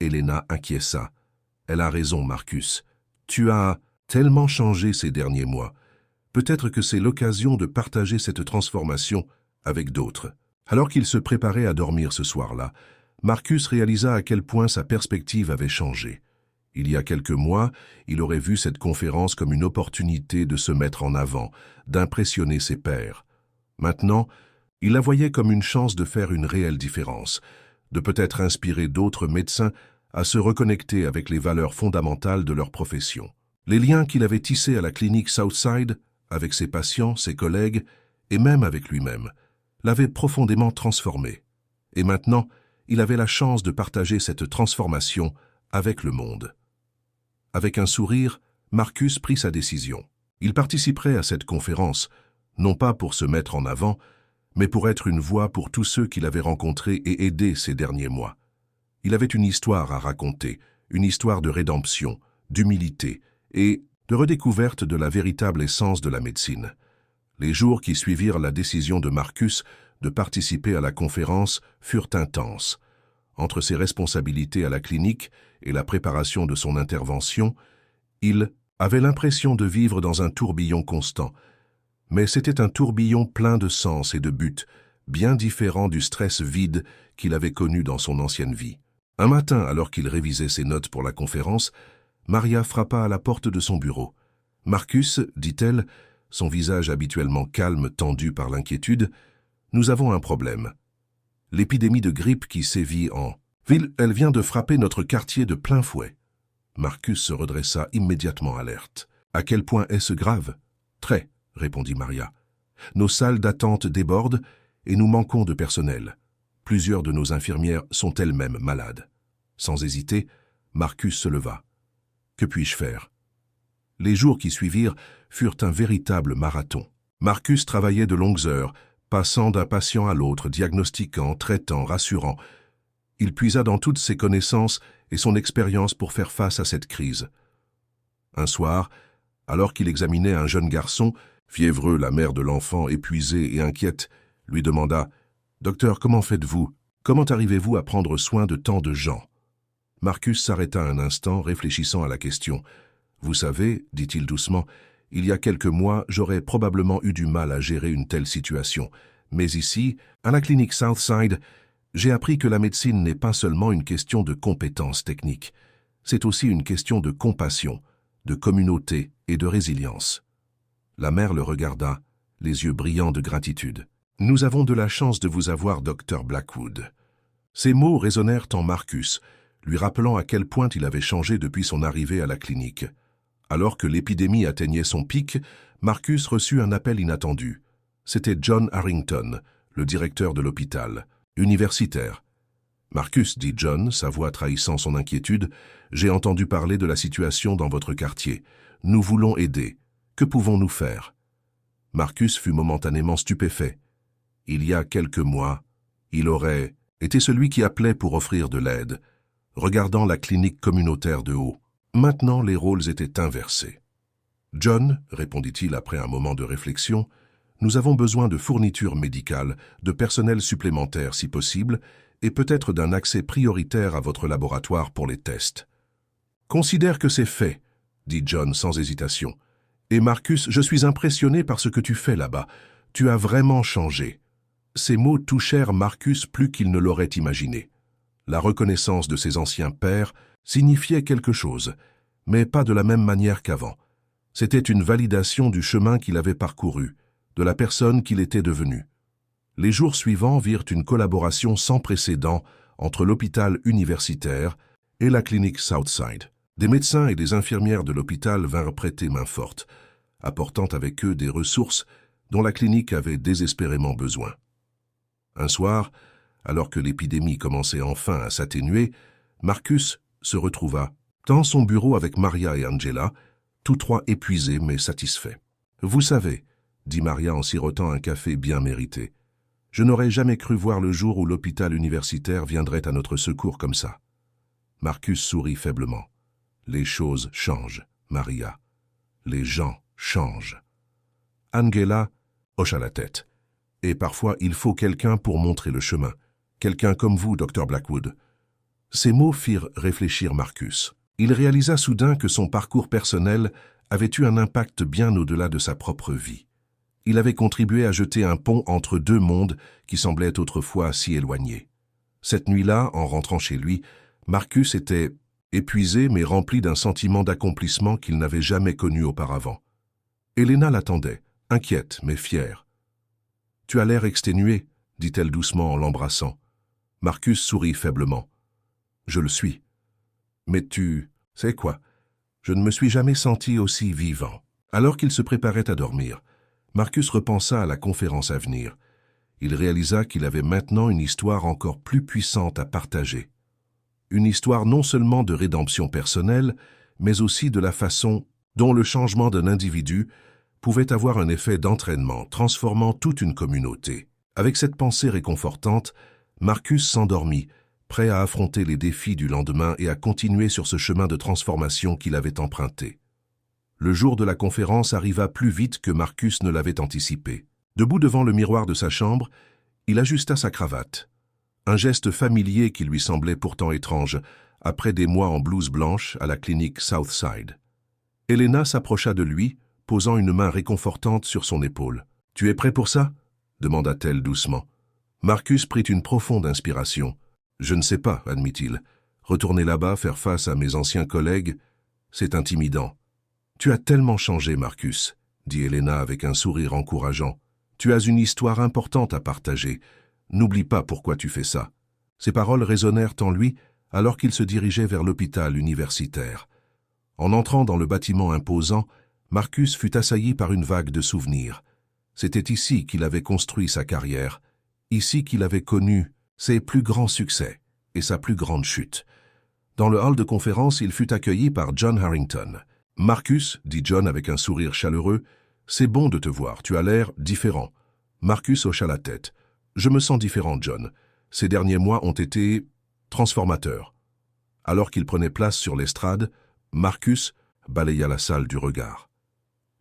A: Elena acquiesça. « Elle a raison, Marcus. Tu as tellement changé ces derniers mois. Peut-être que c'est l'occasion de partager cette transformation avec d'autres. » Alors qu'il se préparait à dormir ce soir-là, Marcus réalisa à quel point sa perspective avait changé. Il y a quelques mois, il aurait vu cette conférence comme une opportunité de se mettre en avant, d'impressionner ses pairs. Maintenant, il la voyait comme une chance de faire une réelle différence, de peut-être inspirer d'autres médecins à se reconnecter avec les valeurs fondamentales de leur profession. Les liens qu'il avait tissés à la clinique Southside, avec ses patients, ses collègues, et même avec lui-même, l'avaient profondément transformé. Et maintenant, il avait la chance de partager cette transformation avec le monde. Avec un sourire, Marcus prit sa décision. Il participerait à cette conférence, non pas pour se mettre en avant, mais pour être une voix pour tous ceux qu'il avait rencontrés et aidés ces derniers mois. Il avait une histoire à raconter, une histoire de rédemption, d'humilité et de redécouverte de la véritable essence de la médecine. Les jours qui suivirent la décision de Marcus de participer à la conférence furent intenses. Entre ses responsabilités à la clinique et la préparation de son intervention, il avait l'impression de vivre dans un tourbillon constant. Mais c'était un tourbillon plein de sens et de but, bien différent du stress vide qu'il avait connu dans son ancienne vie. Un matin, alors qu'il révisait ses notes pour la conférence, Maria frappa à la porte de son bureau. « Marcus, dit-elle, son visage habituellement calme tendu par l'inquiétude, nous avons un problème. L'épidémie de grippe qui sévit en ville, elle vient de frapper notre quartier de plein fouet. » Marcus se redressa immédiatement alerte. « À quel point est-ce grave ?» Très, répondit Maria. Nos salles d'attente débordent et nous manquons de personnel. Plusieurs de nos infirmières sont elles-mêmes malades. Sans hésiter, Marcus se leva. Que puis-je faire? Les jours qui suivirent furent un véritable marathon. Marcus travaillait de longues heures, passant d'un patient à l'autre, diagnostiquant, traitant, rassurant. Il puisa dans toutes ses connaissances et son expérience pour faire face à cette crise. Un soir, alors qu'il examinait un jeune garçon, fiévreux, la mère de l'enfant, épuisée et inquiète, lui demanda « Docteur, comment faites-vous? Comment arrivez-vous à prendre soin de tant de gens ?» Marcus s'arrêta un instant, réfléchissant à la question. « Vous savez, dit-il doucement, il y a quelques mois, j'aurais probablement eu du mal à gérer une telle situation. Mais ici, à la clinique Southside, j'ai appris que la médecine n'est pas seulement une question de compétences techniques. C'est aussi une question de compassion, de communauté et de résilience. » La mère le regarda, les yeux brillants de gratitude. « Nous avons de la chance de vous avoir, Dr. Blackwood. » Ces mots résonnèrent en Marcus, lui rappelant à quel point il avait changé depuis son arrivée à la clinique. Alors que l'épidémie atteignait son pic, Marcus reçut un appel inattendu. C'était John Harrington, le directeur de l'hôpital, universitaire. « Marcus, dit John, sa voix trahissant son inquiétude, j'ai entendu parler de la situation dans votre quartier. Nous voulons aider. Que pouvons-nous faire ?» Marcus fut momentanément stupéfait. Il y a quelques mois, il aurait été celui qui appelait pour offrir de l'aide, regardant la clinique communautaire de haut. Maintenant, les rôles étaient inversés. « John, répondit-il après un moment de réflexion, nous avons besoin de fournitures médicales, de personnel supplémentaire si possible, et peut-être d'un accès prioritaire à votre laboratoire pour les tests. »« Considère que c'est fait, » dit John sans hésitation. « Et Marcus, je suis impressionné par ce que tu fais là-bas. Tu as vraiment changé. » Ces mots touchèrent Marcus plus qu'il ne l'aurait imaginé. La reconnaissance de ses anciens pairs signifiait quelque chose, mais pas de la même manière qu'avant. C'était une validation du chemin qu'il avait parcouru, de la personne qu'il était devenu. Les jours suivants virent une collaboration sans précédent entre l'hôpital universitaire et la clinique Southside. Des médecins et des infirmières de l'hôpital vinrent prêter main forte, apportant avec eux des ressources dont la clinique avait désespérément besoin. Un soir, alors que l'épidémie commençait enfin à s'atténuer, Marcus se retrouva dans son bureau avec Maria et Angela, tous trois épuisés mais satisfaits. « Vous savez, » dit Maria en sirotant un café bien mérité, « je n'aurais jamais cru voir le jour où l'hôpital universitaire viendrait à notre secours comme ça. » Marcus sourit faiblement. « Les choses changent, Maria. Les gens changent. » Angela hocha la tête. « Et parfois, il faut quelqu'un pour montrer le chemin. Quelqu'un comme vous, Dr. Blackwood. » Ces mots firent réfléchir Marcus. Il réalisa soudain que son parcours personnel avait eu un impact bien au-delà de sa propre vie. Il avait contribué à jeter un pont entre deux mondes qui semblaient autrefois si éloignés. Cette nuit-là, en rentrant chez lui, Marcus était épuisé mais rempli d'un sentiment d'accomplissement qu'il n'avait jamais connu auparavant. Helena l'attendait, inquiète mais fière. « Tu as l'air exténué, » dit-elle doucement en l'embrassant. Marcus sourit faiblement. « Je le suis. Mais tu sais quoi? Je ne me suis jamais senti aussi vivant. » Alors qu'il se préparait à dormir, Marcus repensa à la conférence à venir. Il réalisa qu'il avait maintenant une histoire encore plus puissante à partager. Une histoire non seulement de rédemption personnelle, mais aussi de la façon dont le changement d'un individu pouvait avoir un effet d'entraînement, transformant toute une communauté. Avec cette pensée réconfortante, Marcus s'endormit, prêt à affronter les défis du lendemain et à continuer sur ce chemin de transformation qu'il avait emprunté. Le jour de la conférence arriva plus vite que Marcus ne l'avait anticipé. Debout devant le miroir de sa chambre, il ajusta sa cravate. Un geste familier qui lui semblait pourtant étrange, après des mois en blouse blanche à la clinique Southside. Helena s'approcha de lui, posant une main réconfortante sur son épaule. « Tu es prêt pour ça ?» demanda-t-elle doucement. Marcus prit une profonde inspiration. « Je ne sais pas, admit-il. Retourner là-bas, faire face à mes anciens collègues, c'est intimidant. »« Tu as tellement changé, Marcus, » dit Helena avec un sourire encourageant. « Tu as une histoire importante à partager. N'oublie pas pourquoi tu fais ça. » Ces paroles résonnèrent en lui alors qu'il se dirigeait vers l'hôpital universitaire. En entrant dans le bâtiment imposant, Marcus fut assailli par une vague de souvenirs. C'était ici qu'il avait construit sa carrière, ici qu'il avait connu ses plus grands succès et sa plus grande chute. Dans le hall de conférence, il fut accueilli par John Harrington. « Marcus, dit John avec un sourire chaleureux, c'est bon de te voir, tu as l'air différent. » Marcus hocha la tête. « Je me sens différent, John. Ces derniers mois ont été transformateurs. » Alors qu'il prenait place sur l'estrade, Marcus balaya la salle du regard.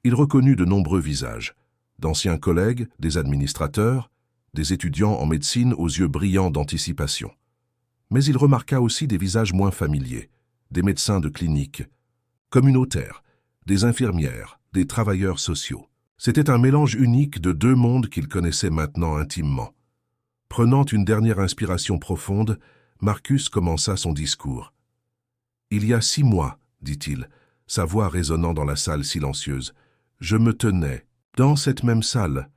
A: Il reconnut de nombreux visages, d'anciens collègues, des administrateurs, des étudiants en médecine aux yeux brillants d'anticipation. Mais il remarqua aussi des visages moins familiers, des médecins de clinique, communautaires, des infirmières, des travailleurs sociaux. C'était un mélange unique de deux mondes qu'il connaissait maintenant intimement. Prenant une dernière inspiration profonde, Marcus commença son discours. « Il y a 6 mois, dit-il, sa voix résonnant dans la salle silencieuse, je me tenais, dans cette même salle,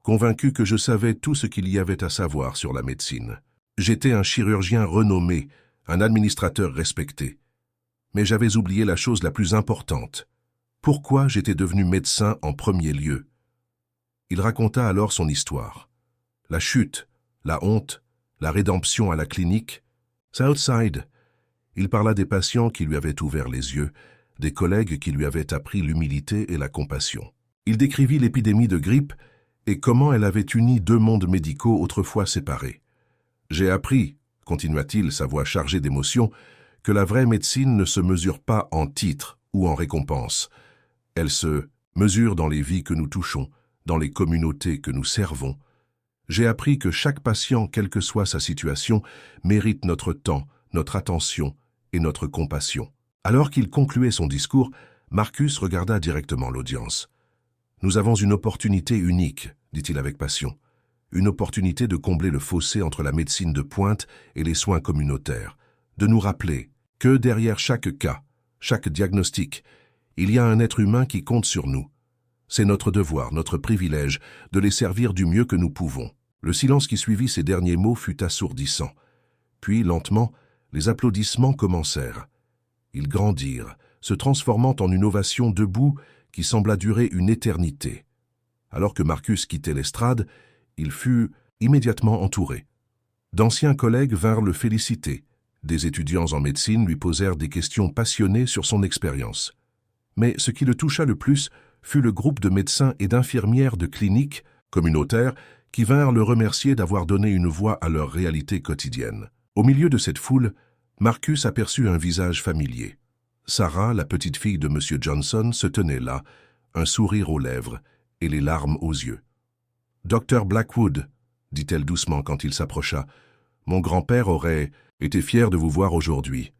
A: convaincu que je savais tout ce qu'il y avait à savoir sur la médecine. J'étais un chirurgien renommé, un administrateur respecté. Mais j'avais oublié la chose la plus importante. Pourquoi j'étais devenu médecin en premier lieu? Il raconta alors son histoire. La chute, la honte, la rédemption à la clinique. Southside. Il parla des patients qui lui avaient ouvert les yeux, des collègues qui lui avaient appris l'humilité et la compassion. Il décrivit l'épidémie de grippe et comment elle avait uni 2 mondes médicaux autrefois séparés. J'ai appris, continua-t-il, sa voix chargée d'émotion, que la vraie médecine ne se mesure pas en titres ou en récompenses. Elle se mesure dans les vies que nous touchons, dans les communautés que nous servons. J'ai appris que chaque patient, quelle que soit sa situation, mérite notre temps, notre attention et notre compassion. Alors qu'il concluait son discours, Marcus regarda directement l'audience. « Nous avons une opportunité unique, dit-il avec passion. Une opportunité de combler le fossé entre la médecine de pointe et les soins communautaires, de nous rappeler que derrière chaque cas, chaque diagnostic, il y a un être humain qui compte sur nous. C'est notre devoir, notre privilège, de les servir du mieux que nous pouvons. » Le silence qui suivit ces derniers mots fut assourdissant. Puis, lentement, les applaudissements commencèrent. Ils grandirent, se transformant en une ovation debout qui sembla durer une éternité. Alors que Marcus quittait l'estrade, il fut immédiatement entouré. D'anciens collègues vinrent le féliciter. Des étudiants en médecine lui posèrent des questions passionnées sur son expérience. Mais ce qui le toucha le plus fut le groupe de médecins et d'infirmières de cliniques communautaires qui vinrent le remercier d'avoir donné une voix à leur réalité quotidienne. Au milieu de cette foule, Marcus aperçut un visage familier. Sarah, la petite fille de M. Johnson, se tenait là, un sourire aux lèvres et les larmes aux yeux. « Dr. Blackwood, dit-elle doucement quand il s'approcha, mon grand-père aurait été fier de vous voir aujourd'hui. »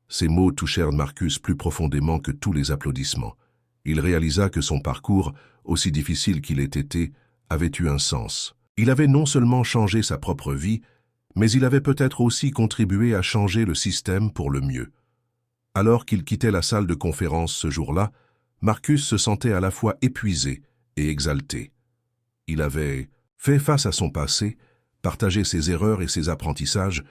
A: Ces mots touchèrent Marcus plus profondément que tous les applaudissements. Il réalisa que son parcours, aussi difficile qu'il ait été, avait eu un sens. Il avait non seulement changé sa propre vie, mais il avait peut-être aussi contribué à changer le système pour le mieux. Alors qu'il quittait la salle de conférence ce jour-là, Marcus se sentait à la fois épuisé et exalté. Il avait fait face à son passé, partagé ses erreurs et ses apprentissages,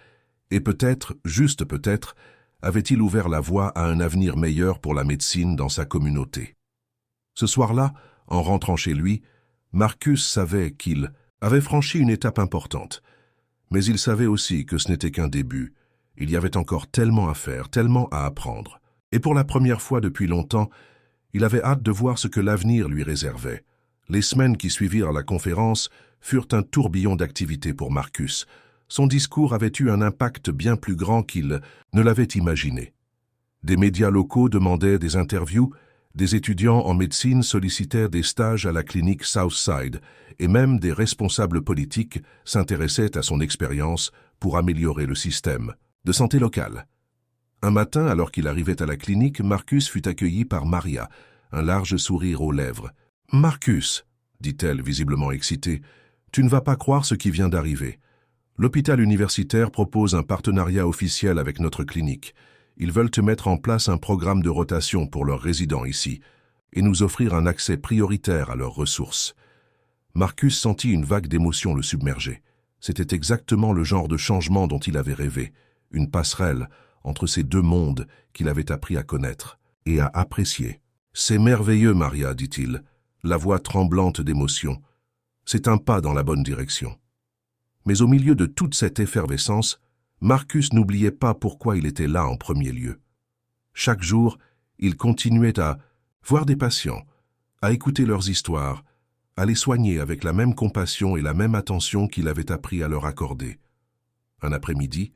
A: et peut-être, juste peut-être, avait-il ouvert la voie à un avenir meilleur pour la médecine dans sa communauté. Ce soir-là, en rentrant chez lui, Marcus savait qu'il avait franchi une étape importante, mais il savait aussi que ce n'était qu'un début. Il y avait encore tellement à faire, tellement à apprendre. Et pour la première fois depuis longtemps, il avait hâte de voir ce que l'avenir lui réservait. Les semaines qui suivirent la conférence furent un tourbillon d'activités pour Marcus. Son discours avait eu un impact bien plus grand qu'il ne l'avait imaginé. Des médias locaux demandaient des interviews, des étudiants en médecine sollicitèrent des stages à la clinique Southside, et même des responsables politiques s'intéressaient à son expérience pour améliorer le système de santé local. Un matin, alors qu'il arrivait à la clinique, Marcus fut accueilli par Maria, un large sourire aux lèvres. « Marcus, dit-elle visiblement excitée, tu ne vas pas croire ce qui vient d'arriver. L'hôpital universitaire propose un partenariat officiel avec notre clinique. Ils veulent te mettre en place un programme de rotation pour leurs résidents ici et nous offrir un accès prioritaire à leurs ressources. » Marcus sentit une vague d'émotion le submerger. C'était exactement le genre de changement dont il avait rêvé, une passerelle entre ces deux mondes qu'il avait appris à connaître et à apprécier. C'est merveilleux, Maria, dit-il, la voix tremblante d'émotion. C'est un pas dans la bonne direction. Mais au milieu de toute cette effervescence, Marcus n'oubliait pas pourquoi il était là en premier lieu. Chaque jour, il continuait à voir des patients, à écouter leurs histoires, à les soigner avec la même compassion et la même attention qu'il avait appris à leur accorder. Un après-midi,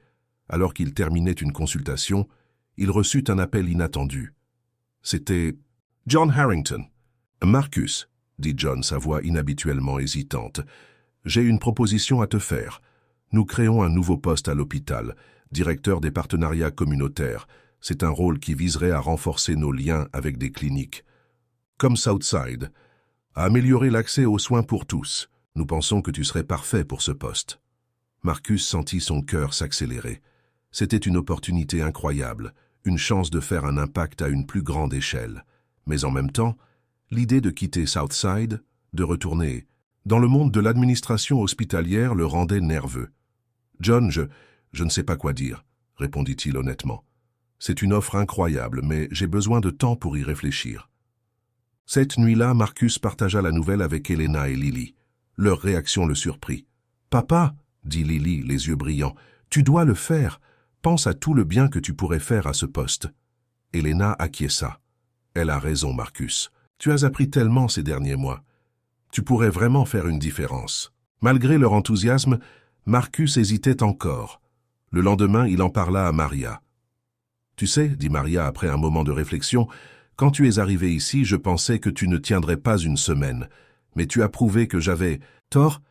A: alors qu'il terminait une consultation, il reçut un appel inattendu. C'était John Harrington. « Marcus, » dit John, sa voix inhabituellement hésitante, « j'ai une proposition à te faire. Nous créons un nouveau poste à l'hôpital, directeur des partenariats communautaires. C'est un rôle qui viserait à renforcer nos liens avec des cliniques, comme Southside, à améliorer l'accès aux soins pour tous. Nous pensons que tu serais parfait pour ce poste. » Marcus sentit son cœur s'accélérer. C'était une opportunité incroyable, une chance de faire un impact à une plus grande échelle. Mais en même temps, l'idée de quitter Southside, de retourner dans le monde de l'administration hospitalière le rendait nerveux. « John, je ne sais pas quoi dire, » répondit-il honnêtement. « C'est une offre incroyable, mais j'ai besoin de temps pour y réfléchir. » Cette nuit-là, Marcus partagea la nouvelle avec Elena et Lily. Leur réaction le surprit. « Papa, » dit Lily, les yeux brillants, « tu dois le faire. Pense à tout le bien que tu pourrais faire à ce poste. » Elena acquiesça. « Elle a raison, Marcus. Tu as appris tellement ces derniers mois. Tu pourrais vraiment faire une différence. » Malgré leur enthousiasme, Marcus hésitait encore. Le lendemain, il en parla à Maria. « Tu sais, » dit Maria après un moment de réflexion, « quand tu es arrivé ici, je pensais que tu ne tiendrais pas une semaine. Mais tu as prouvé que j'avais tort.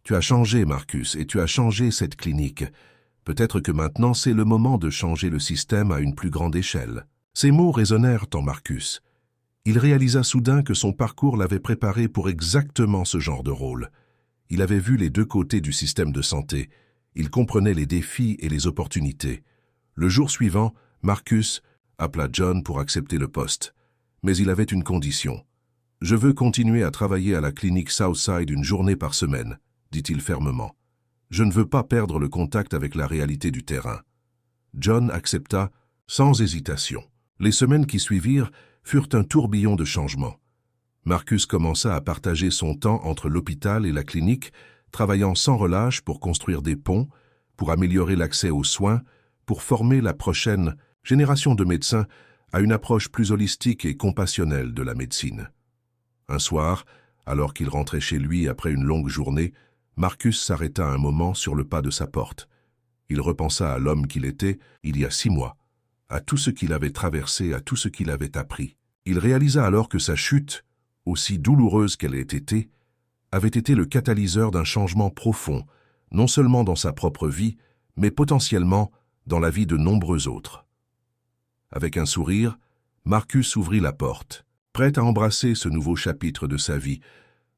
A: Tu as changé, Marcus, et tu as changé cette clinique. Peut-être que maintenant, c'est le moment de changer le système à une plus grande échelle. » Ces mots résonnèrent en Marcus. Il réalisa soudain que son parcours l'avait préparé pour exactement ce genre de rôle. Il avait vu les deux côtés du système de santé. Il comprenait les défis et les opportunités. Le jour suivant, Marcus appela John pour accepter le poste. Mais il avait une condition. « Je veux continuer à travailler à la clinique Southside une journée par semaine, » dit-il fermement. « Je ne veux pas perdre le contact avec la réalité du terrain. » John accepta sans hésitation. Les semaines qui suivirent furent un tourbillon de changements. Marcus commença à partager son temps entre l'hôpital et la clinique, travaillant sans relâche pour construire des ponts, pour améliorer l'accès aux soins, pour former la prochaine génération de médecins à une approche plus holistique et compassionnelle de la médecine. Un soir, alors qu'il rentrait chez lui après une longue journée, Marcus s'arrêta un moment sur le pas de sa porte. Il repensa à l'homme qu'il était il y a 6 mois, à tout ce qu'il avait traversé, à tout ce qu'il avait appris. Il réalisa alors que sa chute, aussi douloureuse qu'elle ait été, avait été le catalyseur d'un changement profond, non seulement dans sa propre vie, mais potentiellement dans la vie de nombreux autres. Avec un sourire, Marcus ouvrit la porte, prêt à embrasser ce nouveau chapitre de sa vie,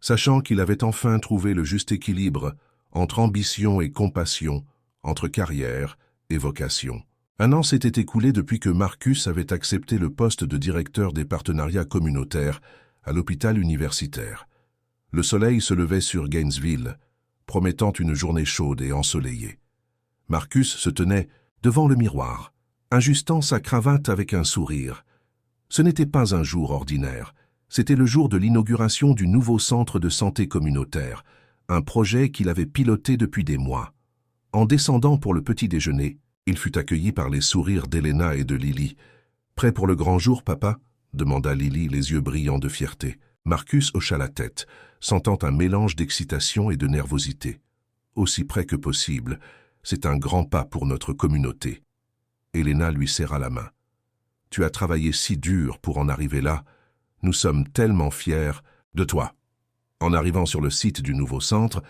A: sachant qu'il avait enfin trouvé le juste équilibre entre ambition et compassion, entre carrière et vocation. 1 an s'était écoulé depuis que Marcus avait accepté le poste de directeur des partenariats communautaires à l'hôpital universitaire. Le soleil se levait sur Gainesville, promettant une journée chaude et ensoleillée. Marcus se tenait devant le miroir, ajustant sa cravate avec un sourire. Ce n'était pas un jour ordinaire, c'était le jour de l'inauguration du nouveau centre de santé communautaire, un projet qu'il avait piloté depuis des mois. En descendant pour le petit déjeuner, il fut accueilli par les sourires d'Elena et de Lily. « Prêt pour le grand jour, papa ?» demanda Lily, les yeux brillants de fierté. Marcus hocha la tête, sentant un mélange d'excitation et de nervosité. « Aussi près que possible, c'est un grand pas pour notre communauté. » Elena lui serra la main. « Tu as travaillé si dur pour en arriver là. Nous sommes tellement fiers de toi. » En arrivant sur le site du nouveau centre,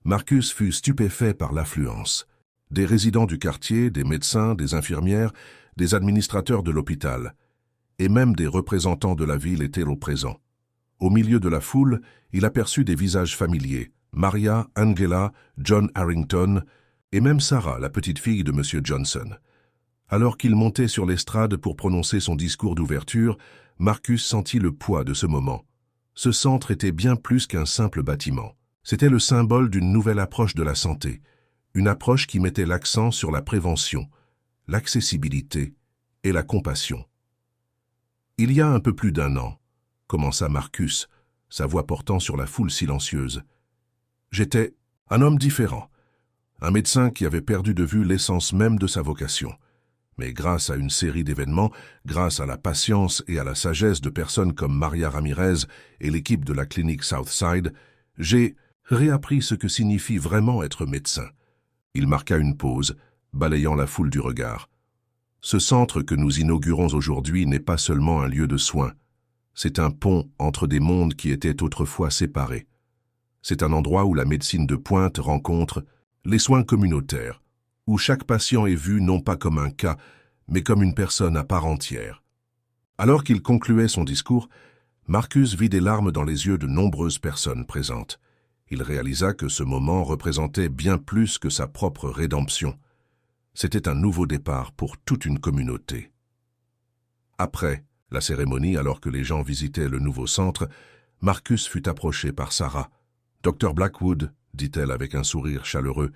A: Marcus fut stupéfait par l'affluence. Des résidents du quartier, des médecins, des infirmières, des administrateurs de l'hôpital, et même des représentants de la ville étaient au présent. Au milieu de la foule, il aperçut des visages familiers, Maria, Angela, John Harrington, et même Sarah, la petite fille de M. Johnson. Alors qu'il montait sur l'estrade pour prononcer son discours d'ouverture, Marcus sentit le poids de ce moment. Ce centre était bien plus qu'un simple bâtiment. C'était le symbole d'une nouvelle approche de la santé, une approche qui mettait l'accent sur la prévention, l'accessibilité et la compassion. Il y a un peu plus d'1 an, commença Marcus, sa voix portant sur la foule silencieuse. J'étais un homme différent, un médecin qui avait perdu de vue l'essence même de sa vocation. Mais grâce à une série d'événements, grâce à la patience et à la sagesse de personnes comme Maria Ramirez et l'équipe de la clinique Southside, j'ai réappris ce que signifie vraiment être médecin. Il marqua une pause, balayant la foule du regard. Ce centre que nous inaugurons aujourd'hui n'est pas seulement un lieu de soins. C'est un pont entre des mondes qui étaient autrefois séparés. C'est un endroit où la médecine de pointe rencontre les soins communautaires, où chaque patient est vu non pas comme un cas, mais comme une personne à part entière. Alors qu'il concluait son discours, Marcus vit des larmes dans les yeux de nombreuses personnes présentes. Il réalisa que ce moment représentait bien plus que sa propre rédemption. C'était un nouveau départ pour toute une communauté. Après la cérémonie, alors que les gens visitaient le nouveau centre, Marcus fut approché par Sarah. « Dr. Blackwood, dit-elle avec un sourire chaleureux,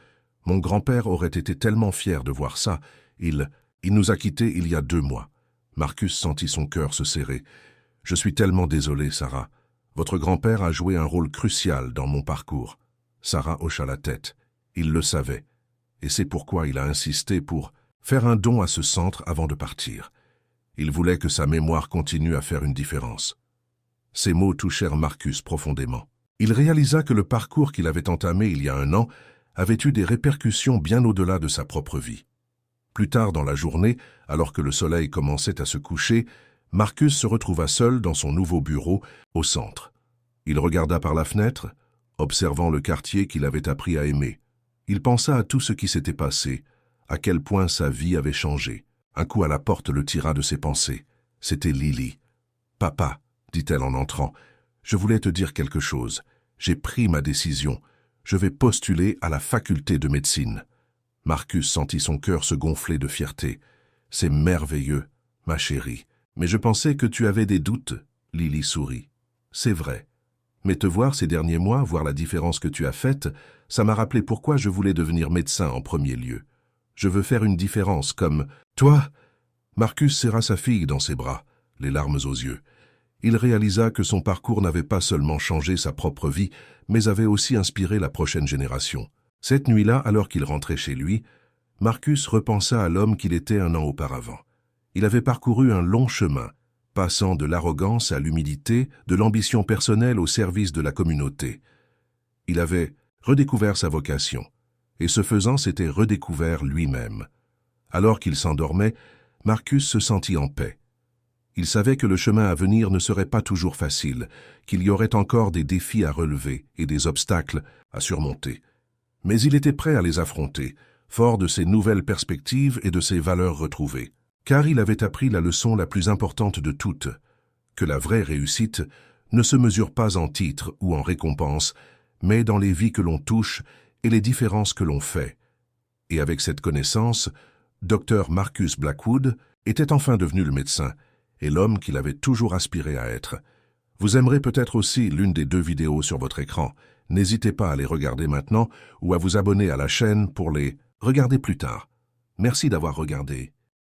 A: mon grand-père aurait été tellement fier de voir ça. Il nous a quittés il y a 2 mois. Marcus sentit son cœur se serrer. « Je suis tellement désolé, Sarah. Votre grand-père a joué un rôle crucial dans mon parcours. » Sarah hocha la tête. Il le savait. Et c'est pourquoi il a insisté pour faire un don à ce centre avant de partir. Il voulait que sa mémoire continue à faire une différence. Ces mots touchèrent Marcus profondément. Il réalisa que le parcours qu'il avait entamé il y a 1 an avait eu des répercussions bien au-delà de sa propre vie. Plus tard dans la journée, alors que le soleil commençait à se coucher, Marcus se retrouva seul dans son nouveau bureau au centre. Il regarda par la fenêtre, observant le quartier qu'il avait appris à aimer. Il pensa à tout ce qui s'était passé, à quel point sa vie avait changé. Un coup à la porte le tira de ses pensées. C'était Lily. « Papa, dit-elle en entrant, je voulais te dire quelque chose. J'ai pris ma décision. Je vais postuler à la faculté de médecine. » Marcus sentit son cœur se gonfler de fierté. « C'est merveilleux, ma chérie. Mais je pensais que tu avais des doutes. » Lily sourit. « C'est vrai. Mais te voir ces derniers mois, voir la différence que tu as faite, ça m'a rappelé pourquoi je voulais devenir médecin en premier lieu. Je veux faire une différence comme... Toi !» Marcus serra sa fille dans ses bras, les larmes aux yeux. Il réalisa que son parcours n'avait pas seulement changé sa propre vie, mais avait aussi inspiré la prochaine génération. Cette nuit-là, alors qu'il rentrait chez lui, Marcus repensa à l'homme qu'il était 1 an auparavant. Il avait parcouru un long chemin, passant de l'arrogance à l'humilité, de l'ambition personnelle au service de la communauté. Il avait redécouvert sa vocation, et ce faisant s'était redécouvert lui-même. Alors qu'il s'endormait, Marcus se sentit en paix. Il savait que le chemin à venir ne serait pas toujours facile, qu'il y aurait encore des défis à relever et des obstacles à surmonter. Mais il était prêt à les affronter, fort de ses nouvelles perspectives et de ses valeurs retrouvées. Car il avait appris la leçon la plus importante de toutes, que la vraie réussite ne se mesure pas en titres ou en récompenses, mais dans les vies que l'on touche et les différences que l'on fait. Et avec cette connaissance, Dr. Marcus Blackwood était enfin devenu le médecin, et l'homme qu'il avait toujours aspiré à être. Vous aimerez peut-être aussi l'une des 2 vidéos sur votre écran. N'hésitez pas à les regarder maintenant ou à vous abonner à la chaîne pour les regarder plus tard. Merci d'avoir regardé.